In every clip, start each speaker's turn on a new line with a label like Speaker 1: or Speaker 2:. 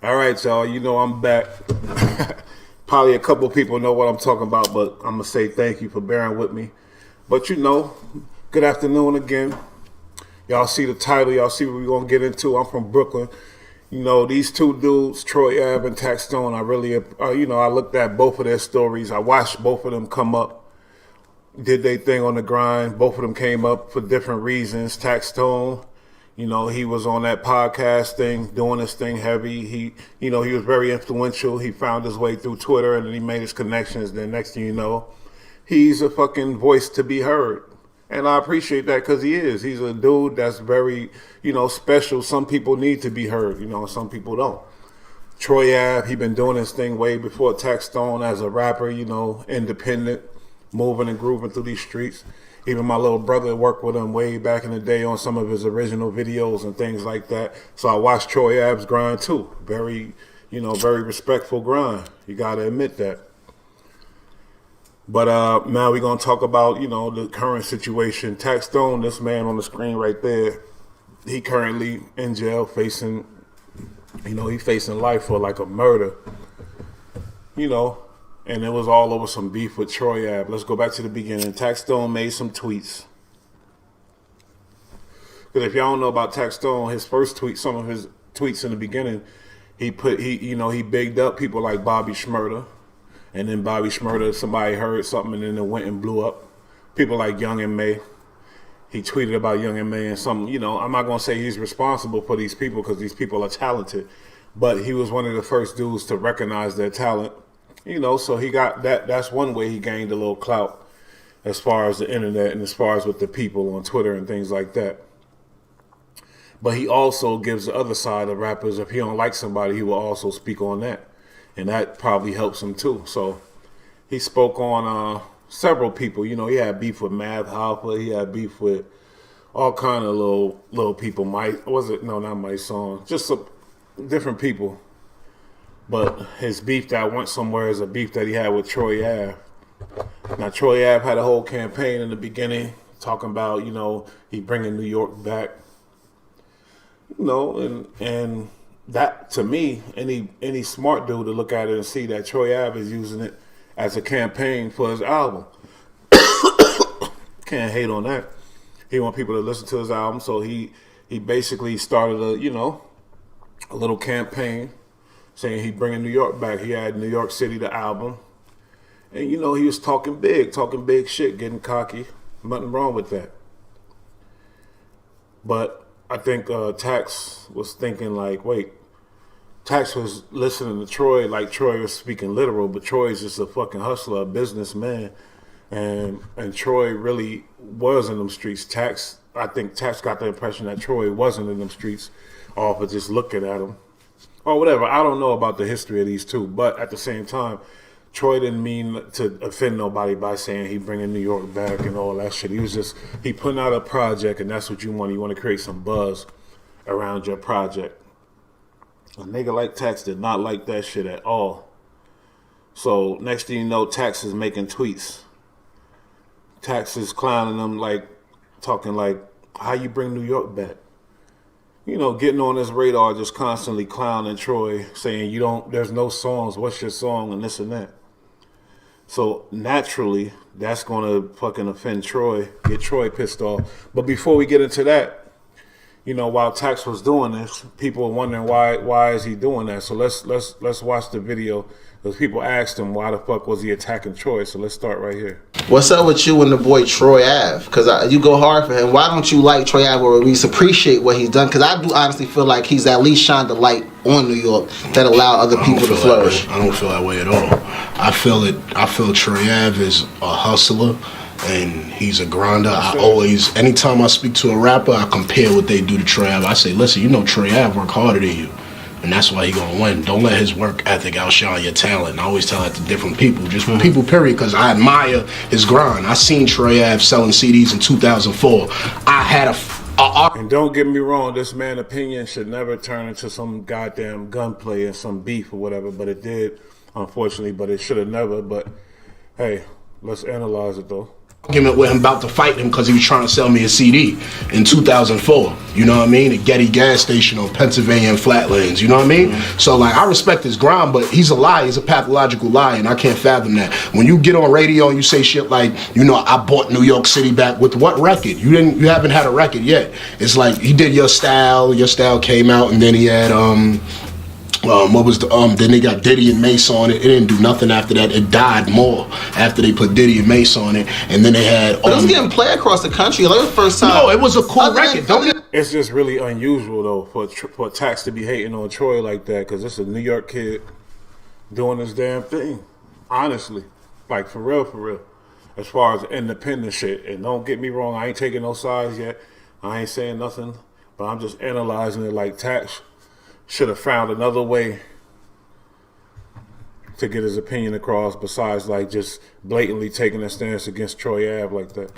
Speaker 1: All right, y'all. You know I'm back. Probably a couple people know what I'm talking about, but I'm gonna say thank you for bearing with me. But you know, good afternoon again. Y'all see the title. Y'all see what we're gonna get into. I'm from Brooklyn. You know, these two dudes, Troy Ave and Taxstone. I really, I looked at both of their stories. I watched both of them come up, did their thing on the grind. Both of them came up for different reasons. Taxstone, you know, he was on that podcast thing, doing this thing heavy. He was very influential. He found his way through Twitter and then he made his connections. Then next thing you know, he's a fucking voice to be heard. And I appreciate that because he is. He's a dude that's very, special. Some people need to be heard, some people don't. Troy Ave, he been doing this thing way before Taxstone as a rapper, independent, moving and grooving through these streets. Even my little brother worked with him way back in the day on some of his original videos and things like that. So I watched Troy Ave's grind too. Very, very respectful grind. You got to admit that. But now we're going to talk about, the current situation. Taxstone, this man on the screen right there, he currently in jail facing, he's facing life for like a murder, and it was all over some beef with Troy Ave. Let's go back to the beginning. Taxstone made some tweets. Because if y'all don't know about Taxstone, his first tweet, some of his tweets in the beginning, he bigged up people like Bobby Shmurda. And then Bobby Shmurda, somebody heard something and then it went and blew up. People like Young and May. He tweeted about Young and May and some, I'm not going to say he's responsible for these people because these people are talented. But he was one of the first dudes to recognize their talent. So he got that. That's one way he gained a little clout as far as the internet and as far as with the people on Twitter and things like that. But he also gives the other side of rappers. If he don't like somebody, he will also speak on that. And that probably helps him too. So he spoke on several people. He had beef with Math Hoffa. He had beef with all kind of little people. Mike, was it? No, not Mike Song. Just some different people. But his beef that went somewhere is a beef that he had with Troy Ave. Now, Troy Ave had a whole campaign in the beginning talking about, he bringing New York back. And that, to me, any smart dude to look at it and see that Troy Ave is using it as a campaign for his album. Can't hate on that. He want people to listen to his album, so he basically started a little campaign saying he bringing New York back. He had New York City, the album. And, he was talking big shit, getting cocky. Nothing wrong with that. But I think Tax was thinking like, wait, Tax was listening to Troy like Troy was speaking literal, but Troy's just a fucking hustler, a businessman. And Troy really was in them streets. I think Tax got the impression that Troy wasn't in them streets off of just looking at him. Or whatever. I don't know about the history of these two, but at the same time, Troy didn't mean to offend nobody by saying he bringing New York back and all that shit. He putting out a project, and that's what you want. You want to create some buzz around your project. A nigga like Tax did not like that shit at all. So next thing you know, Tax is making tweets. Tax is clowning them, like talking like, how you bring New York back? Getting on his radar, just constantly clowning Troy, saying there's no songs, what's your song, and this and that. So naturally, that's gonna fucking offend Troy, get Troy pissed off. But before we get into that, while Tax was doing this, people were wondering why is he doing that. So let's watch the video. Because people asked him why the fuck was he attacking Troy. So let's start right here.
Speaker 2: What's up with you and the boy Troy Ave? Because you go hard for him. Why don't you like Troy Ave or at least appreciate what he's done? Because I do honestly feel like he's at least shined a light on New York that allowed other people to flourish.
Speaker 3: I don't feel that way at all. I feel Troy Ave is a hustler and he's a grinder. Anytime I speak to a rapper, I compare what they do to Troy Ave. I say, listen, Troy Ave work harder than you. And that's why he gonna win. Don't let his work ethic outshine your talent. And I always tell that to different people, just people, period, because I admire his grind. I seen Troy Ave selling CDs in 2004. I had
Speaker 1: and don't get me wrong, this man's opinion should never turn into some goddamn gunplay and some beef or whatever, but it did, unfortunately, but it should have never. But hey, let's analyze it though.
Speaker 3: argument with him about to fight him because he was trying to sell me a CD in 2004. You know what I mean? At Getty gas station on Pennsylvania and Flatlands. You know what I mean? So like, I respect his grind, but he's a liar. He's a pathological liar, and I can't fathom that. When you get on radio and you say shit like, you know, I bought New York City back with what record? You haven't had a record yet. It's like he did Your Style came out, and then he had what was the then they got Diddy and Mace on it. It didn't do nothing after that. It died more after they put Diddy and Mace on it, and then they had.
Speaker 2: But it was getting played across the country. Like the first time.
Speaker 3: No, it was a cool record.
Speaker 1: It's just really unusual though for Tax to be hating on Troy like that, because it's a New York kid doing this damn thing. Honestly, like for real. As far as independent shit, and don't get me wrong, I ain't taking no sides yet. I ain't saying nothing, but I'm just analyzing it like Tax should have found another way to get his opinion across besides like just blatantly taking a stance against Troy Ave like that.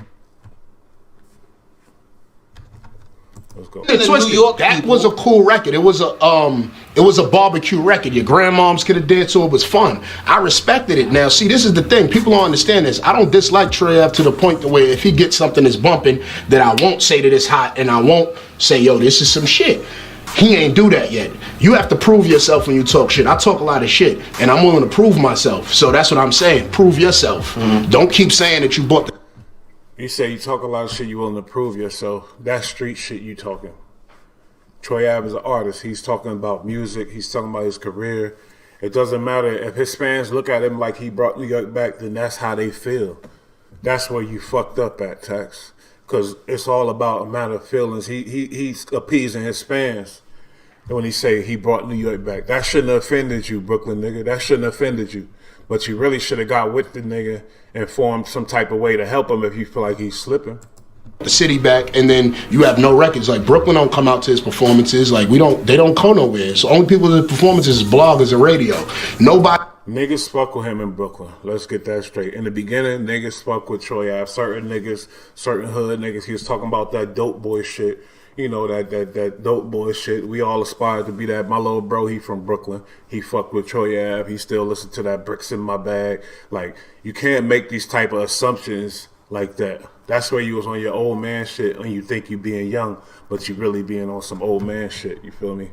Speaker 1: Let's go.
Speaker 3: That was a cool record. It was a barbecue record. Your grandmoms could have danced to it. It was fun. I respected it. Now, see, this is the thing. People don't understand this. I don't dislike Troy Ave to the point to where if he gets something that's bumping, that I won't say that it's hot, and I won't say, yo, this is some shit. He ain't do that yet. You have to prove yourself when you talk shit. I talk a lot of shit, and I'm willing to prove myself. So that's what I'm saying. Prove yourself. Don't keep saying that you bought the...
Speaker 1: You say you talk a lot of shit, you willing to prove yourself. That's street shit you talking. Troy Ave is an artist. He's talking about music. He's talking about his career. It doesn't matter if his fans look at him like he brought New York back, then that's how they feel. That's where you fucked up at, Tax. Because it's all about a matter of feelings. He's appeasing his fans. And when he say he brought New York back, that shouldn't have offended you, Brooklyn nigga. That shouldn't have offended you. But you really should have got with the nigga and formed some type of way to help him if you feel like he's slipping.
Speaker 3: The city back, and then you have no records. Like Brooklyn don't come out to his performances. Like they don't go nowhere. So only people that performances is bloggers and radio. Nobody.
Speaker 1: Niggas fuck with him in Brooklyn. Let's get that straight. In the beginning, niggas fuck with Troy Ave. Certain niggas, certain hood niggas. He was talking about that dope boy shit. You know, that dope boy shit. We all aspired to be that. My little bro, he from Brooklyn. He fucked with Troy Ave. He still listen to that Bricks in My Bag. Like, you can't make these type of assumptions like that. That's where you was on your old man shit and you think you being young, but you really being on some old man shit. You feel me?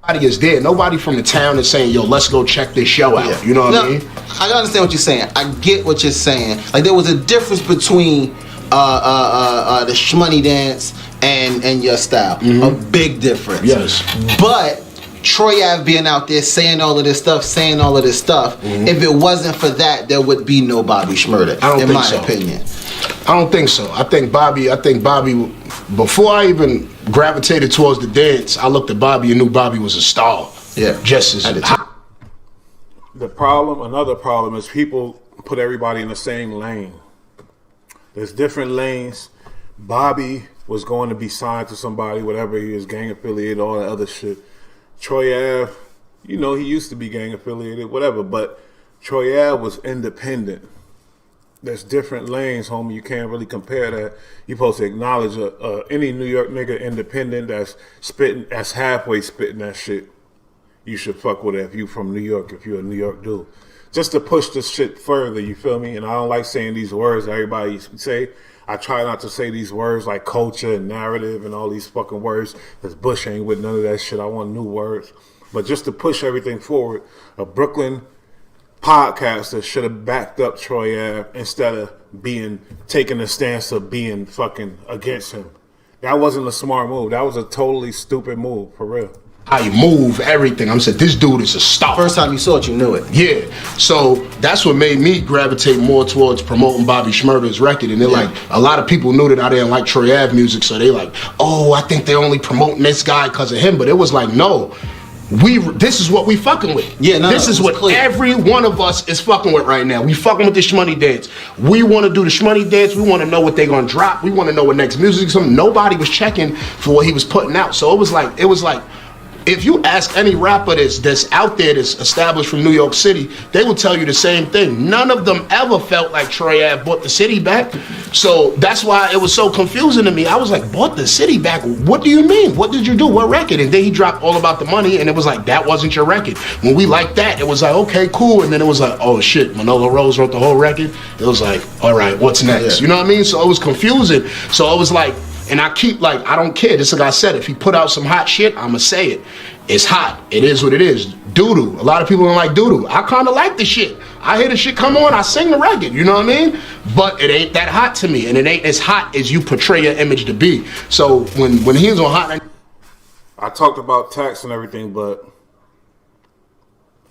Speaker 3: Nobody is there. Nobody from the town is saying, yo, let's go check this show out. Yeah. You know what I mean?
Speaker 2: I understand what you're saying. I get what you're saying. Like, there was a difference between the shmoney dance and Your Style. A big difference.
Speaker 3: Yes.
Speaker 2: But Troy Ave being out there saying all of this stuff, if it wasn't for that, there would be no Bobby Shmurda, in my opinion.
Speaker 3: I don't think so. I think Bobby, before I even gravitated towards the dance, I looked at Bobby and knew Bobby was a star.
Speaker 2: Yeah.
Speaker 3: Just as
Speaker 1: another problem is people put everybody in the same lane. There's different lanes. Bobby was going to be signed to somebody, whatever he is, gang affiliated, all that other shit. Troy Ave, you know, he used to be gang affiliated, whatever, but Troy Ave was independent. There's different lanes, homie. You can't really compare that. You're supposed to acknowledge any New York nigga independent that's halfway spitting that shit. You should fuck with it if you from New York, if you're a New York dude. Just to push this shit further, you feel me? And I don't like saying these words that everybody say. I try not to say these words like culture and narrative and all these fucking words, because Bush ain't with none of that shit. I want new words. But just to push everything forward, a Brooklyn podcaster should have backed up Troy Ave instead of taking a stance of being fucking against him. That wasn't a smart move. That was a totally stupid move, for real.
Speaker 3: I move everything. I'm saying this dude is a star.
Speaker 2: First time you saw it, you knew it.
Speaker 3: Yeah. So that's what made me gravitate more towards promoting Bobby Shmurda's record. And they're like, a lot of people knew that I didn't like Troy Ave music, so they like, oh, I think they're only promoting this guy because of him. But it was like, no. This is what we fucking with.
Speaker 2: Yeah,
Speaker 3: this is what clear. Every one of us is fucking with right now. We fucking with the shmoney dance. We want to do the shmoney dance. We want to know what they're gonna drop. We want to know what next music is. Nobody was checking for what he was putting out. So it was like if you ask any rapper that's out there that's established from New York City, they will tell you the same thing. None of them ever felt like Troy Ave bought the city back. So that's why it was so confusing to me. I was like, bought the city back? What do you mean? What did you do? What record? And then he dropped All About the Money, and it was like, that wasn't your record. When we liked that, it was like, okay, cool. And then it was like, oh shit, Manolo Rose wrote the whole record. It was like, all right, what's next?
Speaker 2: Yeah.
Speaker 3: You know what I mean? So it was confusing. So it was like, and I keep like, I don't care. Just like I said, if he put out some hot shit, I'ma say it. It's hot. It is what it is. Doo-doo. A lot of people don't like doo-doo. I kind of like the shit. I hear the shit come on, I sing the record, you know what I mean? But it ain't that hot to me, and it ain't as hot as you portray your image to be. So when he was on Hot...
Speaker 1: I talked about tax and everything, but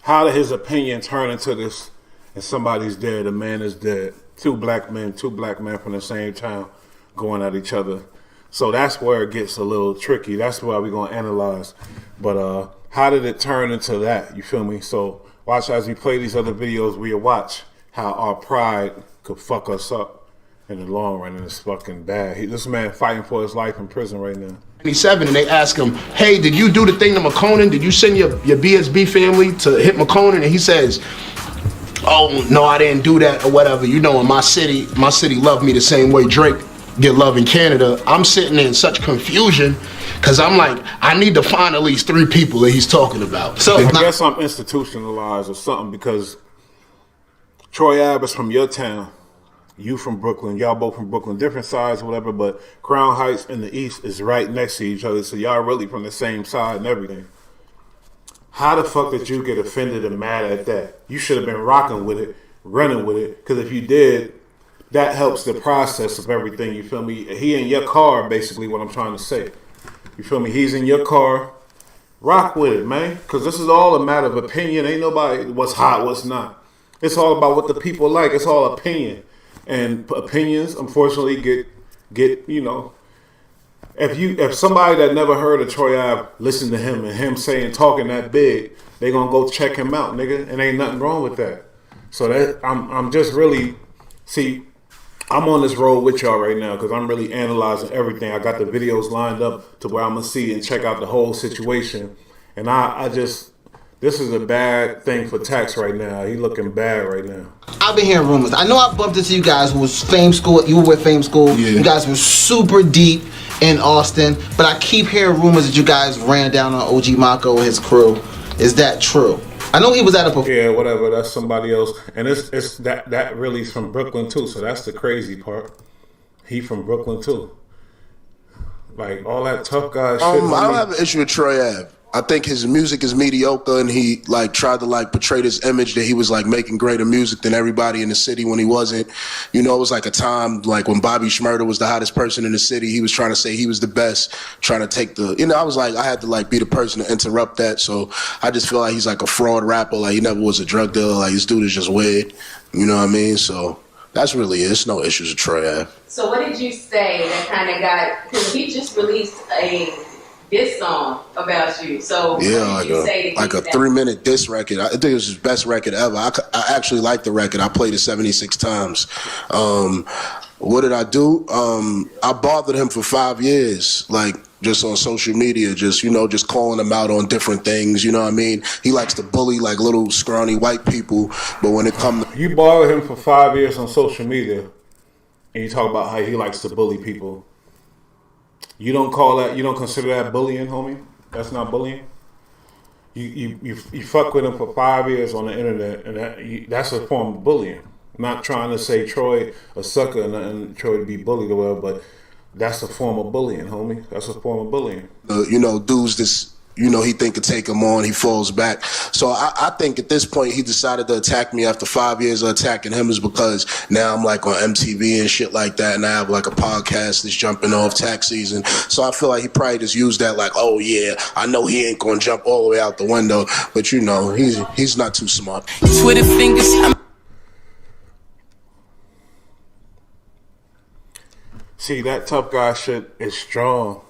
Speaker 1: how did his opinion turn into this, and somebody's dead, a man is dead? Two black men from the same town going at each other. So that's where it gets a little tricky. That's why we're going to analyze. But how did it turn into that? You feel me? So watch as we play these other videos, we'll watch how our pride could fuck us up in the long run, and it's fucking bad. This man fighting for his life in prison right now.
Speaker 3: 97, and they ask him, hey, did you do the thing to McConan? Did you send your BSB family to hit McConan? And he says, oh, no, I didn't do that or whatever. You know, in my city loved me the same way Drake get love in Canada. I'm sitting there in such confusion because I'm like, I need to find at least 3 people that he's talking about.
Speaker 1: So I guess I'm institutionalized or something, because Troy Ave is from your town. You from Brooklyn. Y'all both from Brooklyn. Different sides or whatever, but Crown Heights and the East is right next to each other. So y'all really from the same side and everything. How the fuck did you get offended and mad at that? You should have been rocking with it, running with it, because if you did, that helps the process of everything, you feel me? He in your car, basically, what I'm trying to say. You feel me? He's in your car. Rock with it, man, because this is all a matter of opinion. Ain't nobody what's hot, what's not. It's all about what the people like. It's all opinion. And opinions, unfortunately, get you know, if somebody that never heard of Troy Ave listen to him and him talking that big, they gonna go check him out, nigga, and ain't nothing wrong with that. So that I'm just really, see, I'm on this road with y'all right now because I'm really analyzing everything. I got the videos lined up to where I'm gonna see and check out the whole situation, and I just, this is a bad thing for Tax right now. He looking bad right now.
Speaker 2: I've been hearing rumors. I know I bumped into you guys who was Fame School. You were with Fame School. Yeah. You guys were super deep in Austin, but I keep hearing rumors that you guys ran down on OG Mako and his crew. Is that true? I know he was at a...
Speaker 1: Yeah, whatever. That's somebody else. And it's that really is from Brooklyn too. So that's the crazy part. He from Brooklyn too. Like all that tough guy shit.
Speaker 4: I don't have an issue with Troy Ave. I think his music is mediocre, and he like tried to like portray this image that he was like making greater music than everybody in the city when he wasn't. You know, it was like a time like when Bobby Shmurda was the hottest person in the city. He was trying to say he was the best, trying to take the, you know, I was like, I had to like be the person to interrupt that. So I just feel like he's like a fraud rapper. Like he never was a drug dealer. Like this dude is just weird. You know what I mean? So that's really it. It's no issues with Troy Ave.
Speaker 5: So what did you say that kind of got, because he just released this song about you. So
Speaker 4: yeah,
Speaker 5: what did you say to
Speaker 4: like a 3-minute diss record. I think it was his best record ever. I actually like the record. I played it 76 times. What did I do? I bothered him for 5 years, like just on social media, just, you know, just calling him out on different things. You know what I mean? He likes to bully like little scrawny white people, but when it comes to...
Speaker 1: You bothered him for 5 years on social media, and you talk about how he likes to bully people. You don't call that, you don't consider that bullying, homie? That's not bullying? You fuck with him for 5 years on the internet, and that's a form of bullying. I'm not trying to say Troy a sucker and Troy to be bullied or whatever, but that's a form of bullying, homie. That's a form of bullying.
Speaker 4: You know, dudes this, you know, he think could take him on, he falls back. So I think at this point he decided to attack me after 5 years of attacking him is because now I'm like on MTV and shit like that, and I have like a podcast that's jumping off tax season. So I feel like he probably just used that like, oh yeah, I know he ain't gonna jump all the way out the window, but you know, he's not too smart.
Speaker 6: Twitter fingers.
Speaker 1: See, that tough guy shit is strong.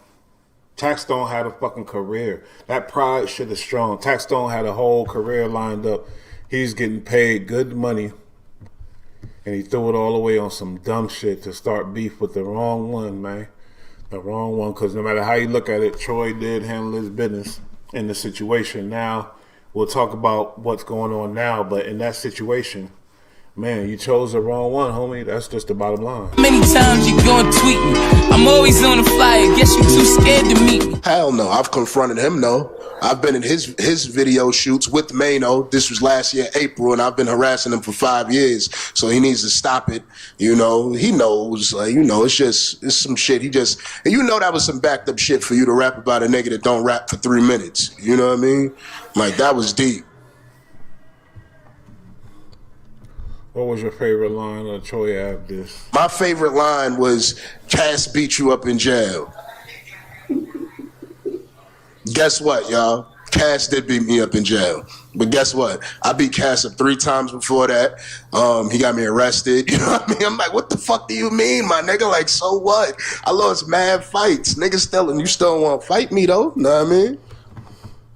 Speaker 1: Taxstone had a fucking career. That pride shit is strong. Taxstone had a whole career lined up. He's getting paid good money, and he threw it all away on some dumb shit to start beef with the wrong one, man. The wrong one, because no matter how you look at it, Troy did handle his business. in the situation. Now, we'll talk about what's going on now, but in that situation, man, you chose the wrong one, homie. That's just the bottom line.
Speaker 6: Many times you gon' tweet me. I'm always on the flyer. Guess you too scared to meet me.
Speaker 4: Hell no. I've confronted him, no. I've been in his video shoots with Mano. This was last year, April, and I've been harassing him for 5 years. So he needs to stop it. You know, he knows, like, you know, it's some shit. And you know that was some backed up shit for you to rap about a nigga that don't rap for 3 minutes. You know what I mean? Like, that was deep.
Speaker 1: What was your favorite line of Troy Ave this?
Speaker 4: My favorite line was, Cass beat you up in jail. Guess what, y'all? Cass did beat me up in jail. But guess what? I beat Cass up 3 times before that. He got me arrested. You know what I mean? I'm like, what the fuck do you mean, my nigga? Like, so what? I lost mad fights. Niggas you still want to fight me, though? Know what I mean?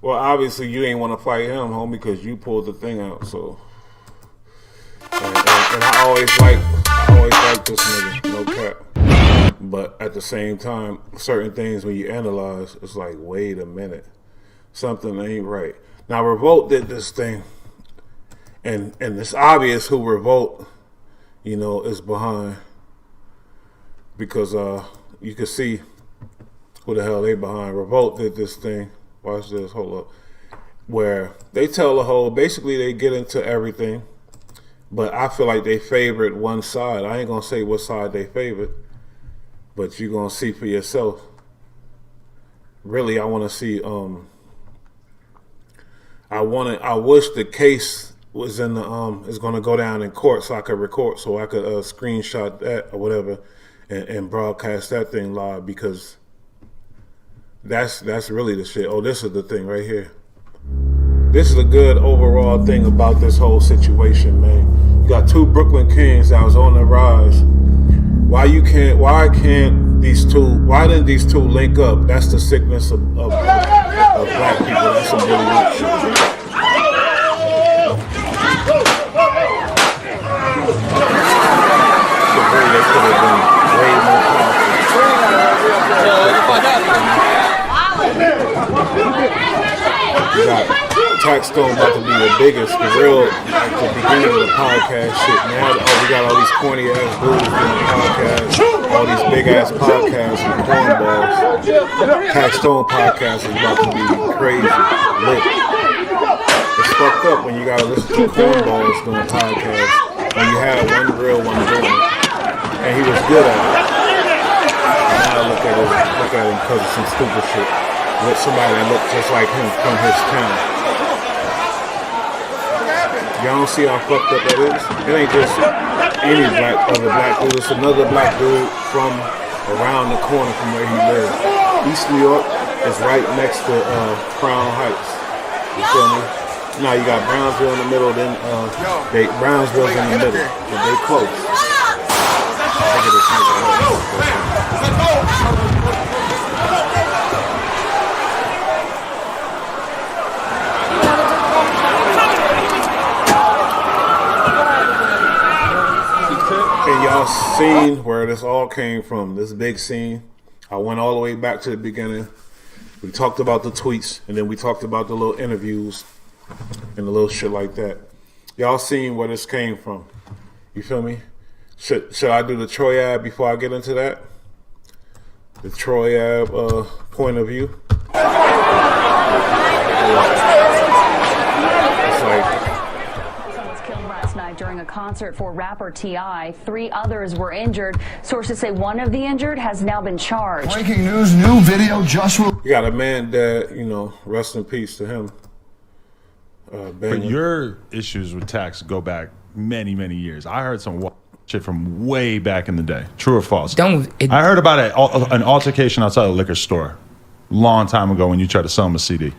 Speaker 1: Well, obviously, you ain't want to fight him, homie, because you pulled the thing out, so... And I always like this nigga, no cap. But at the same time, certain things when you analyze, it's like, wait a minute, something ain't right. Now Revolt did this thing, and it's obvious who Revolt, you know, is behind, because you can see who the hell they behind. Revolt did this thing. Watch this. Hold up. Where they tell the whole, basically they get into everything. But I feel like they favored one side. I ain't gonna say what side they favored, but you're gonna see for yourself. Really, I want to see. I wish the case was in the is gonna go down in court, so I could record, so I could screenshot that or whatever, and broadcast that thing live, because that's really the shit. Oh, this is the thing right here. This is a good overall thing about this whole situation, man. You got 2 Brooklyn Kings that was on the rise. Why didn't these two link up? That's the sickness of black people. That's some really weak shit. They could have been way more powerful. You got Taxstone about to be the biggest, the real, like the beginning of the podcast shit. Now, we got all these corny ass dudes in the podcast, all these big ass podcasts with cornballs. Taxstone podcast is about to be crazy, lit. It's fucked up when you gotta listen to cornballs doing podcasts when you had one real one doing it, and he was good at it. And now look at him because of some stupid shit with somebody that looked just like him from his town. Y'all don't see how fucked up that is? It ain't just any other black dude. It's another black dude from around the corner from where he lives. East New York is right next to Crown Heights. You feel me? Now you got Brownsville in the middle, then Brownsville's in the middle, but they close. Look at this nigga. And y'all seen where this all came from, this big scene. I went all the way back to the beginning. We talked about the tweets, and then we talked about the little interviews and the little shit like that. Y'all seen where this came from. You feel me? Should I do the Troy Ave before I get into that? The Troy Ave point of view? It's like,
Speaker 7: during a concert for rapper T.I. 3 others were injured. Sources say one of the injured has now been charged.
Speaker 8: Breaking news, new video just...
Speaker 1: You got a man that, you know, rest in peace to him.
Speaker 9: But your issues with Tax go back many, many years. I heard some shit from way back in the day. True or false? I heard about an altercation outside a liquor store long time ago when you tried to sell him a CD.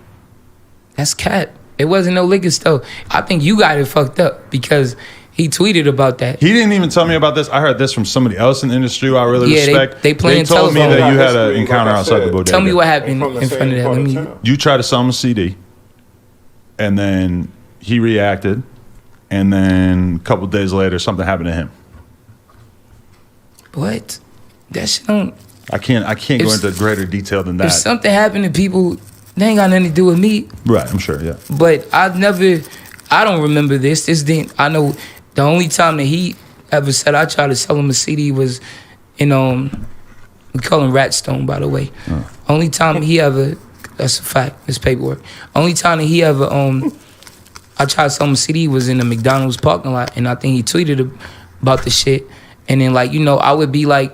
Speaker 10: That's cat. It wasn't no liquor store. I think you got it fucked up because he tweeted about that.
Speaker 9: He didn't even tell me about this. I heard this from somebody else in the industry who I really respect.
Speaker 10: They
Speaker 9: told me that you had an encounter outside the bodega.
Speaker 10: Tell me what happened in front of that.
Speaker 9: You tried to sell him a CD, and then he reacted, and then a couple days later, something happened to him.
Speaker 10: What? That shit don't...
Speaker 9: I can't go into greater detail than that.
Speaker 10: If something happened to people, They ain't got nothing to do with me.
Speaker 9: Right, I'm sure, yeah.
Speaker 10: But I don't remember this. I know the only time that he ever said I tried to sell him a CD was in, we call him Ratstone, by the way. Only time he ever, that's a fact, it's paperwork. Only time that he ever, I tried to sell him a CD was in the McDonald's parking lot, and I think he tweeted about the shit. And then, like, I would be like,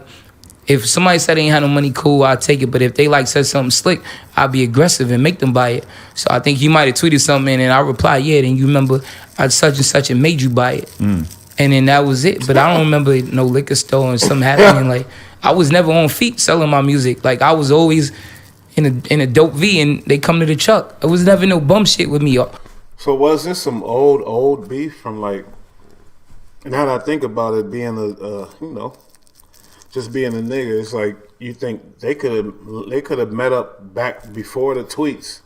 Speaker 10: if somebody said they ain't had no money, cool, I'd take it. But if they like said something slick, I'd be aggressive and make them buy it. So I think he might have tweeted something and I replied, yeah, then you remember I such and such and made you buy it. And then that was it. But I don't remember no liquor store and something happening. Like, I was never on feet selling my music. Like, I was always in a dope V and they come to the truck. It was never no bum shit with me.
Speaker 1: So was this some old beef from, like, now that I think about it, being just being a nigga, it's like you think they could have met up back before the tweets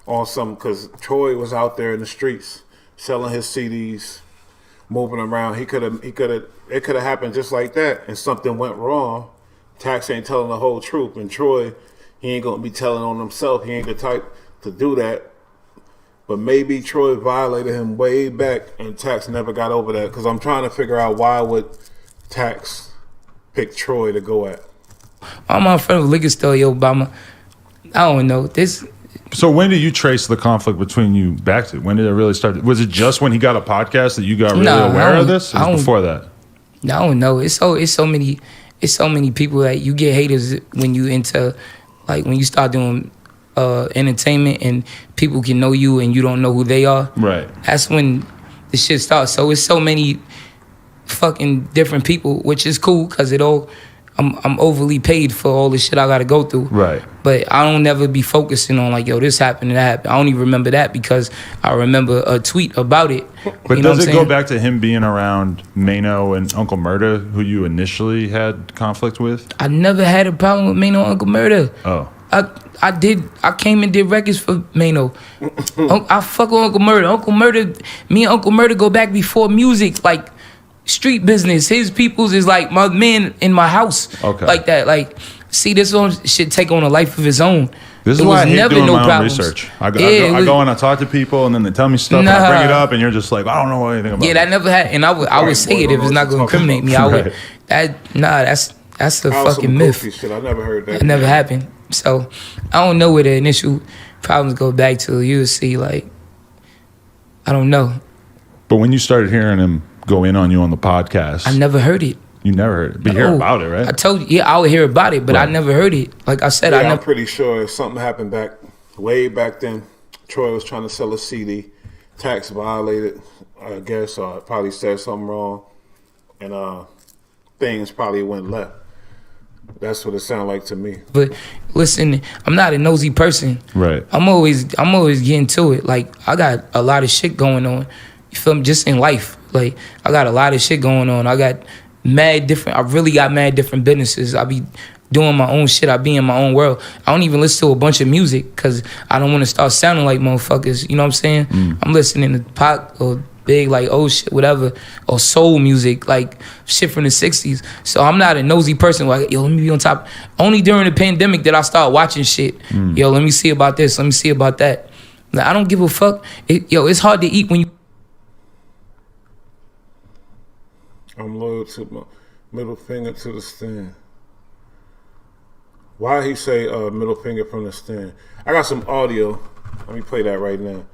Speaker 1: on some, because Troy was out there in the streets selling his CDs, moving around. It could have happened just like that, and something went wrong. Tax ain't telling the whole truth, and Troy, he ain't gonna be telling on himself. He ain't the type to do that. But maybe Troy violated him way back, and Tax never got over that. Because I'm trying to figure out why would Tax pick Troy to go at.
Speaker 10: I'm my friend with liquor store, yo, Obama. I don't know this.
Speaker 9: So when did you trace the conflict between you back to? When did it really start? Was it just when he got a podcast that you got really aware of this? Or was it before that?
Speaker 10: I don't know. It's so many people that you get haters when you into, like, when you start doing entertainment and people can know you and you don't know who they are.
Speaker 9: Right.
Speaker 10: That's when the shit starts. So it's so many fucking different people, which is cool because I'm overly paid for all the shit I gotta go through.
Speaker 9: Right.
Speaker 10: But I don't never be focusing on, like, yo, this happened and that happened. I don't even remember that because I remember a tweet about it.
Speaker 9: But does it go back to him being around Mano and Uncle Murder, who you initially had conflict with?
Speaker 10: I never had a problem with Mano and Uncle Murder.
Speaker 9: Oh.
Speaker 10: I came and did records for Mano. I fuck with Uncle Murder. Me and Uncle Murder go back before music, like street business. His peoples is like my man in my house. Okay. Like that. Like, see, this shit take on a life of its own.
Speaker 9: This is why I hate doing my own research. I go and I talk to people, and then they tell me stuff, and I bring it up, and you're just like, I don't know anything about it.
Speaker 10: Yeah, that never had, and I would say it if it's not going to incriminate me. I would. That's a fucking myth.
Speaker 1: Shit. I never heard that.
Speaker 10: It never happened. So I don't know where the initial problems go back to. You would see, like, I don't know.
Speaker 9: But when you started hearing him go in on you on the podcast,
Speaker 10: I never heard it.
Speaker 9: You never heard it, but you hear about it, right?
Speaker 10: I told you, yeah, I would hear about it, but I never heard it. Like I said,
Speaker 1: I'm pretty sure something happened way back then. Troy was trying to sell a CD. Tax violated, I guess, or probably said something wrong, and things probably went left. That's what it sounded like to me.
Speaker 10: But listen, I'm not a nosy person.
Speaker 9: Right.
Speaker 10: I'm always getting to it. Like, I got a lot of shit going on. You feel me? Just in life. Like, I got a lot of shit going on. I really got mad different businesses. I be doing my own shit. I be in my own world. I don't even listen to a bunch of music because I don't want to start sounding like motherfuckers. You know what I'm saying? I'm listening to pop or big, like, oh shit, whatever, or soul music, like shit from the 60s. So I'm not a nosy person like, yo, let me be on top. Only during the pandemic that I start watching shit. Yo, let me see about this, let me see about that. Like, I don't give a fuck. It's hard to eat when you...
Speaker 1: I'm loyal to my middle finger to the stand. Why he say middle finger from the stand? I got some audio. Let me play that right now.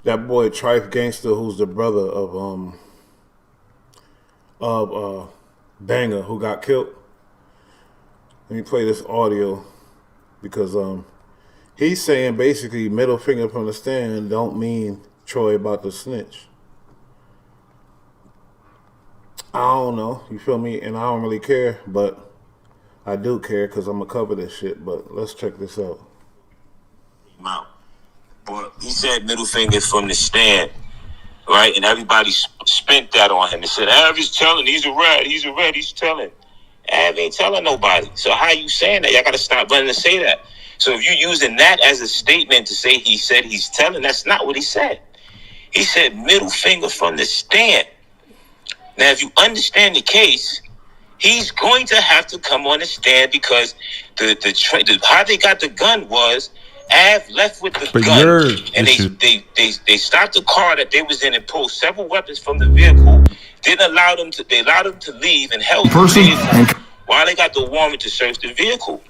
Speaker 1: That boy Trife Gangster, who's the brother of Banger, who got killed. Let me play this audio because he's saying basically middle finger from the stand don't mean Troy about to snitch. I don't know, you feel me? And I don't really care, but I do care because I'm gonna cover this shit. But let's check this out.
Speaker 11: But he said middle finger from the stand, right? And everybody spent that on him and said, Av is telling, he's a rat, he's telling. Av ain't telling nobody. So how you saying that? Y'all gotta stop running to say that. So if you're using that as a statement to say he said he's telling, that's not what he said. He said middle finger from the stand. Now, if you understand the case, he's going to have to come on the stand because the how they got the gun was Av left with the gun, and they stopped the car that they was in and pulled several weapons from the vehicle. Didn't allow them to. They allowed them to leave and held the vehicle while they got the warrant to search the vehicle.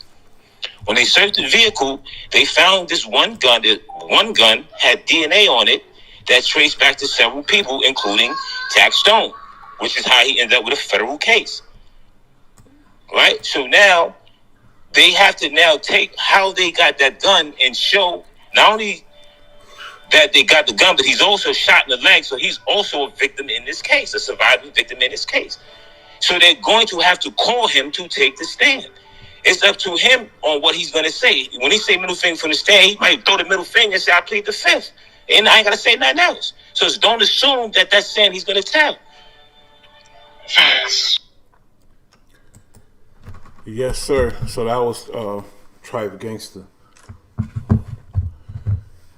Speaker 11: When they searched the vehicle, they found this one gun. One gun had DNA on it that traced back to several people, including Taxstone, which is how he ended up with a federal case. Right? So now they have to now take how they got that gun and show not only that they got the gun, but he's also shot in the leg. So he's also a victim in this case, a surviving victim in this case. So they're going to have to call him to take the stand. It's up to him on what he's going to say. When he say middle finger from the stand, he might throw the middle finger and say, I plead the fifth. And I ain't got to say nothing else. So don't assume that that's saying he's going to tell.
Speaker 1: Yes, sir. So that was Tribe Gangster.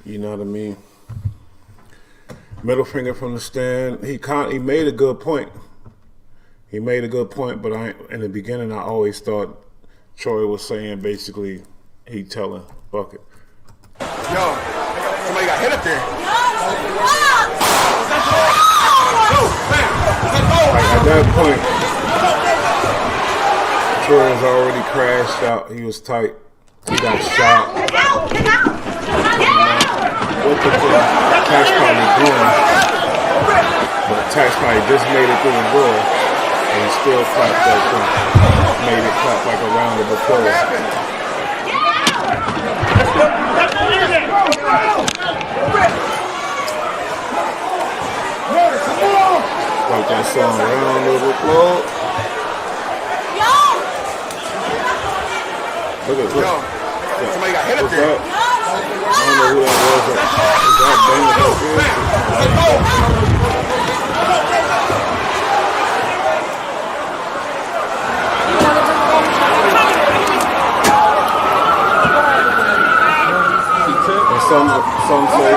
Speaker 1: You know what I mean? Middle finger from the stand. He made a good point. He made a good point, but in the beginning I always thought Troy was saying basically he telling fuck it.
Speaker 8: Yo, somebody got hit up there.
Speaker 1: Like at that point, Troy was already crashed out. He was tight. He got shot. What the fuck? Tax probably doing? But Tax probably just made it through the door, and he still clapped that thing. Made it clap like a round of applause. Like that song, round of applause. Look.
Speaker 8: Somebody got hit up there.
Speaker 1: I don't know who that was. Is that Bang up there? Some say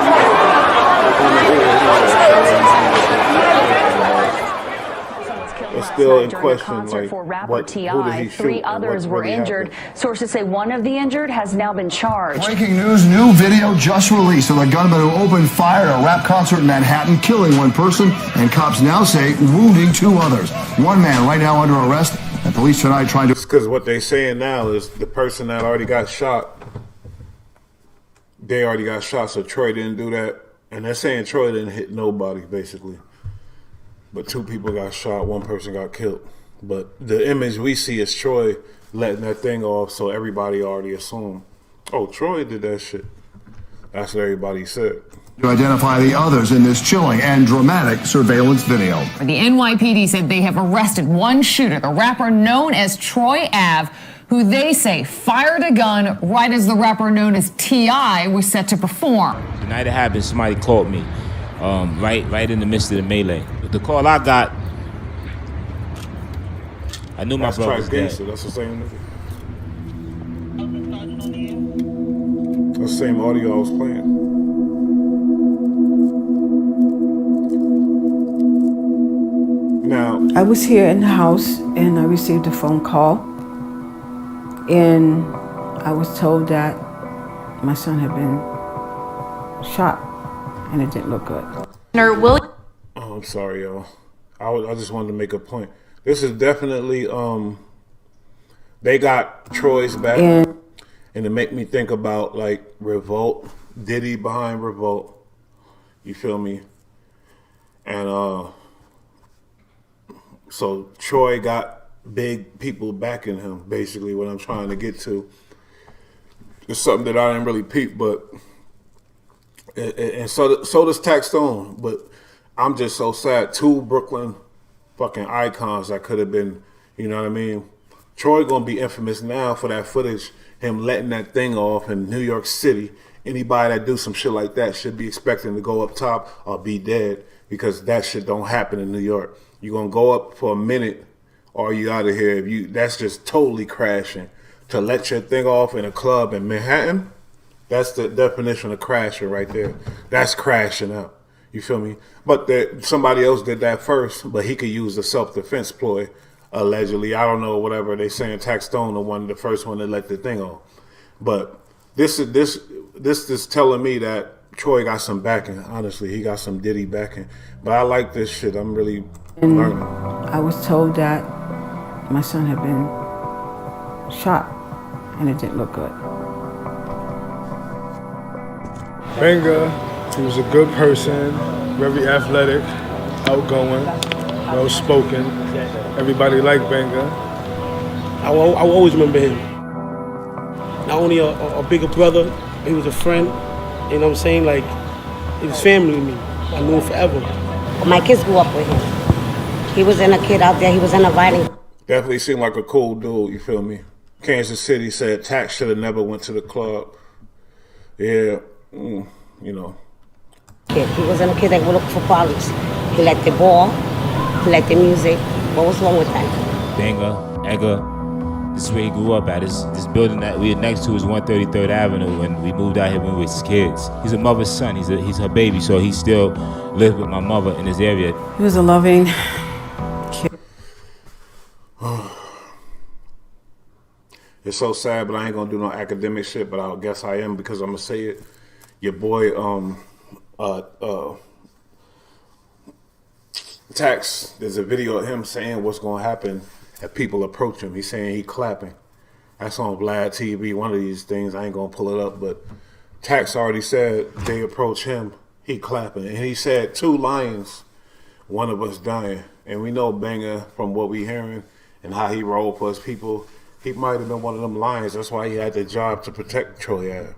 Speaker 1: it's still in question. Like,
Speaker 7: for rapper
Speaker 1: who did
Speaker 7: T.I.,
Speaker 1: he shoot?
Speaker 7: 3 others were injured. Sources say one of the injured has now been charged.
Speaker 8: Breaking news, new video just released of a gunman who opened fire at a rap concert in Manhattan, killing 1 person, and cops now say wounding 2 others. 1 man right now under arrest, and police tonight trying to...
Speaker 1: Because what they're saying now is the person that already got shot, they already got shot, so Troy didn't do that. And they're saying Troy didn't hit nobody, basically. But 2 people got shot, 1 person got killed. But the image we see is Troy letting that thing off, so everybody already assumed, oh, Troy did that shit. That's what everybody said.
Speaker 8: To identify the others in this chilling and dramatic surveillance video.
Speaker 12: The NYPD said they have arrested 1 shooter, the rapper known as Troy Ave, who they say fired a gun right as the rapper known as T.I. was set to perform.
Speaker 13: The night it happened, somebody called me, right in the midst of the melee. The call I got, I knew my brother was dead.
Speaker 1: Gangster. That's the same nigga. That's the same audio I was playing. Now,
Speaker 14: I was here in the house and I received a phone call. And I was told that my son had been shot, and it didn't look good.
Speaker 1: Oh, I'm sorry, y'all. I just wanted to make a point. This is definitely they got Troy's back, and it make me think about like Revolt, Diddy behind Revolt. You feel me? And so Troy got big people backing him, basically what I'm trying to get to. It's something that I didn't really peep, but and so does Taxstone, but I'm just so sad. 2 Brooklyn fucking icons that could have been, you know what I mean? Troy gonna be infamous now for that footage, him letting that thing off in New York City. Anybody that do some shit like that should be expecting to go up top or be dead, because that shit don't happen in New York. You gonna go up for a minute, or you out of here. That's just totally crashing. To let your thing off in a club in Manhattan, that's the definition of crashing right there. That's crashing out. You feel me? But somebody else did that first, but he could use a self-defense ploy, allegedly. I don't know, whatever they saying. Taxstone, the first one that let the thing off. But This is telling me that Troy got some backing. Honestly, he got some Diddy backing. But I like this shit. I'm really learning.
Speaker 14: I was told that my son had been shot, and it didn't look good.
Speaker 15: Benga, he was a good person, very athletic, outgoing, well-spoken. Everybody liked Benga.
Speaker 16: I will always remember him. Not only a bigger brother, he was a friend. You know what I'm saying? Like, he was family to me. I knew him forever.
Speaker 17: My kids grew up with him. He wasn't a kid out there. He was in a violent.
Speaker 1: Definitely seemed like a cool dude, you feel me? Kansas City said Tax should have never went to the club. Yeah, you know.
Speaker 17: He wasn't a kid that would look for problems. He liked the ball, he liked the music. What was wrong with that?
Speaker 13: Benga, Edgar, this is where he grew up at. This building that we are next to is 133rd Avenue, and we moved out here when we were kids. He's a mother's son. He's her baby, so he still lives with my mother in this area.
Speaker 14: He was a loving kid.
Speaker 1: It's so sad, but I ain't gonna do no academic shit, but I guess I am because I'm gonna say it. Your boy, Tax, there's a video of him saying what's gonna happen if people approach him. He's saying he clapping. That's on Vlad TV, one of these things. I ain't gonna pull it up, but Tax already said they approach him, he clapping. And he said 2 lions, one of us dying. And we know Benga from what we hearing and how he rolled for his people. He might have been one of them lions. That's why he had the job to protect Troy Ave.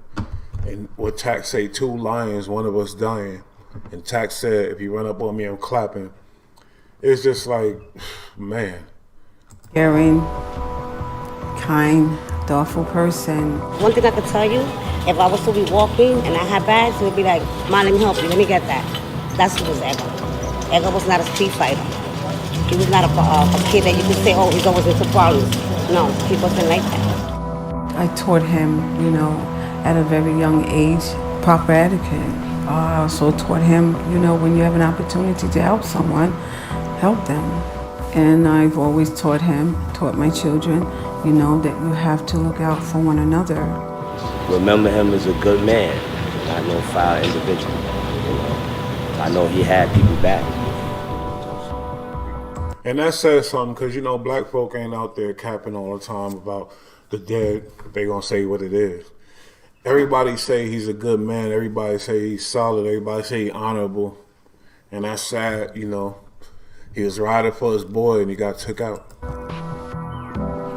Speaker 1: And what Tax say, 2 lions, one of us dying. And Tax said, if you run up on me, I'm clapping. It's just like, man.
Speaker 14: Caring, kind, thoughtful person.
Speaker 17: One thing I could tell you, if I was to be walking and I had bags, it would be like, Mom, let me help you, let me get that. That's who was Edgar. Edgar was not a street fighter. He was not a kid that you could say, oh, he's always into problems. No, he wasn't like that.
Speaker 14: I taught him, you know, at a very young age, proper etiquette. I also taught him, you know, when you have an opportunity to help someone, help them. And I've always taught my children, you know, that you have to look out for one another.
Speaker 18: Remember him as a good man, not no foul individual. You know, I know he had people back.
Speaker 1: And that says something, because, you know, black folk ain't out there capping all the time about the dead. They gonna say what it is. Everybody say he's a good man. Everybody say he's solid. Everybody say he's honorable. And that's sad, you know. He was riding for his boy and he got took out.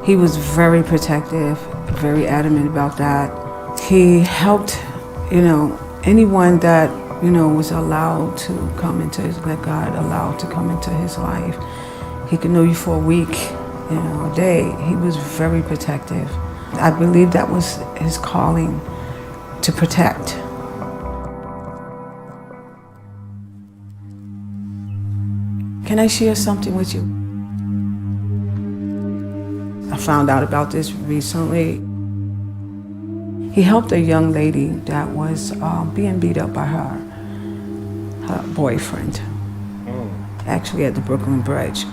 Speaker 14: He was very protective, very adamant about that. He helped, you know, anyone that, you know, was allowed to come into that God allowed to come into his life. He could know you for a week, you know, a day. He was very protective. I believe that was his calling, to protect. Can I share something with you? I found out about this recently. He helped a young lady that was being beat up by her boyfriend, actually at the Brooklyn Bridge.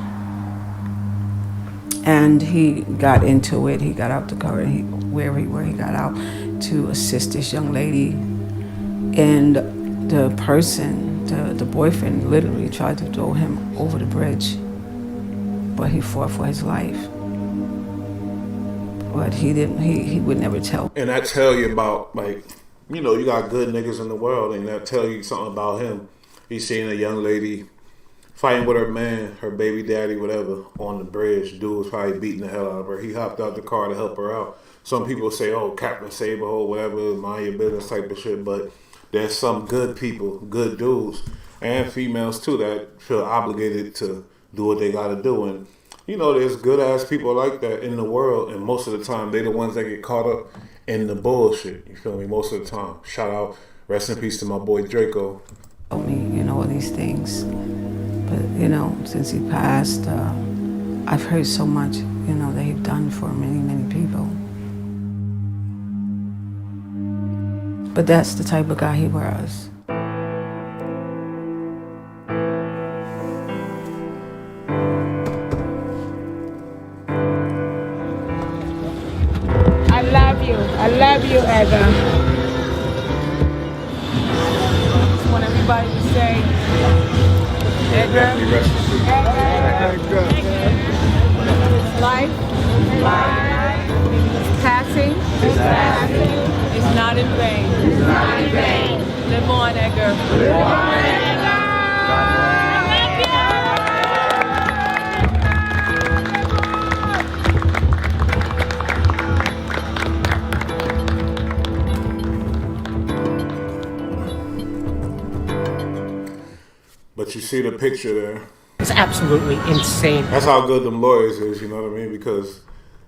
Speaker 14: And he got into it. He got out the car, and where he got out to assist this young lady. And the person, the boyfriend, literally tried to throw him over the bridge, but he fought for his life. But he didn't. He would never tell.
Speaker 1: And that tell you about, like, you know, you got good niggas in the world, and that tell you something about him. He's seeing a young lady fighting with her man, her baby daddy, whatever, on the bridge. Dude was probably beating the hell out of her. He hopped out the car to help her out. Some people say, oh, Captain Saberhole, whatever, mind your business type of shit. But there's some good people, good dudes, and females too, that feel obligated to do what they gotta do. And, you know, there's good ass people like that in the world, and most of the time, they the ones that get caught up in the bullshit. You feel me? Most of the time. Shout out, rest in peace to my boy Draco.
Speaker 14: Told me, you know, all these things. But, you know, since he passed, I've heard so much, you know, that he's done for many, many people. But that's the type of guy he was.
Speaker 19: I love you. I love you, Edgar. Just want everybody to say, Edgar. His life is passing. It's not in vain. Live on, Edgar.
Speaker 1: But you see the picture there.
Speaker 20: It's absolutely insane.
Speaker 1: That's how good them lawyers is, you know what I mean? Because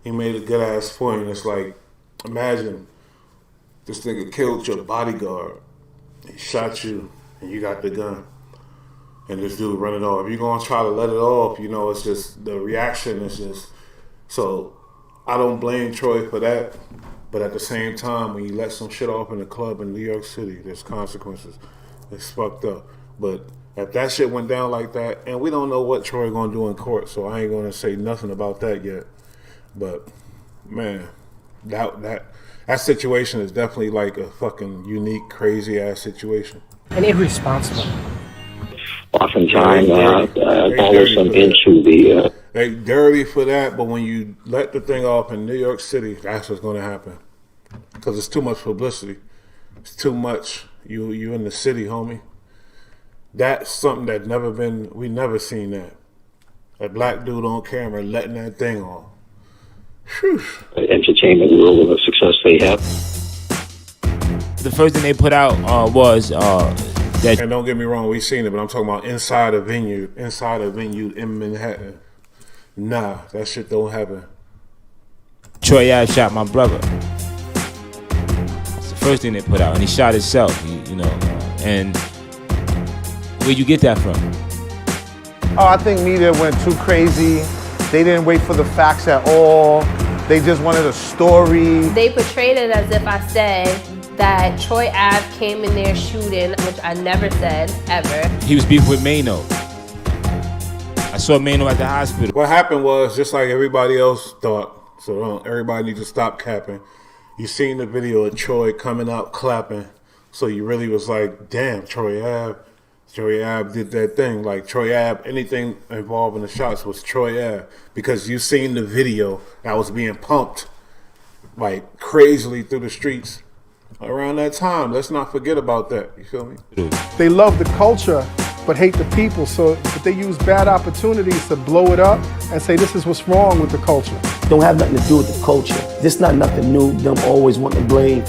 Speaker 1: he made a good ass point. It's like, imagine this nigga killed your bodyguard. He shot you, and you got the gun. And this dude running off. If you're gonna try to let it off, you know, it's just the reaction is just. So I don't blame Troy for that. But at the same time, when you let some shit off in a club in New York City, there's consequences. It's fucked up. But if that shit went down like that, and we don't know what Troy gonna do in court, so I ain't gonna say nothing about that yet. But man, that situation is definitely like a fucking unique, crazy ass situation.
Speaker 20: And irresponsible.
Speaker 21: Oftentimes, follows them into the.
Speaker 1: They dirty for that, but when you let the thing off in New York City, that's what's gonna happen. Because it's too much publicity. It's too much. You in the city, homie. That's something that we never seen that. A black dude on camera letting that thing on. Whew.
Speaker 21: Entertainment world of the success they have.
Speaker 13: The first thing they put out was that.
Speaker 1: And don't get me wrong, we seen it, but I'm talking about inside a venue in Manhattan. Nah, that shit don't happen.
Speaker 13: Troy Ave shot my brother. That's the first thing they put out, and he shot himself. You know, and. Where'd you get that from?
Speaker 22: Oh, I think media went too crazy. They didn't wait for the facts at all. They just wanted a story.
Speaker 23: They portrayed it as if I said that Troy Ave came in there shooting, which I never said, ever.
Speaker 13: He was beefing with Mano. I saw Mano at the hospital.
Speaker 1: What happened was, just like everybody else thought, so everybody needs to stop capping. You seen the video of Troy coming out clapping, so you really was like, damn, Troy Ave did that thing. Like Troy Ave, anything involved in the shots was Troy Ave. Because you seen the video that was being pumped like crazily through the streets around that time. Let's not forget about that. You feel me?
Speaker 22: They love the culture, but hate the people. So if they use bad opportunities to blow it up and say this is what's wrong with the culture.
Speaker 24: Don't have nothing to do with the culture. This not nothing new. Them always want to blame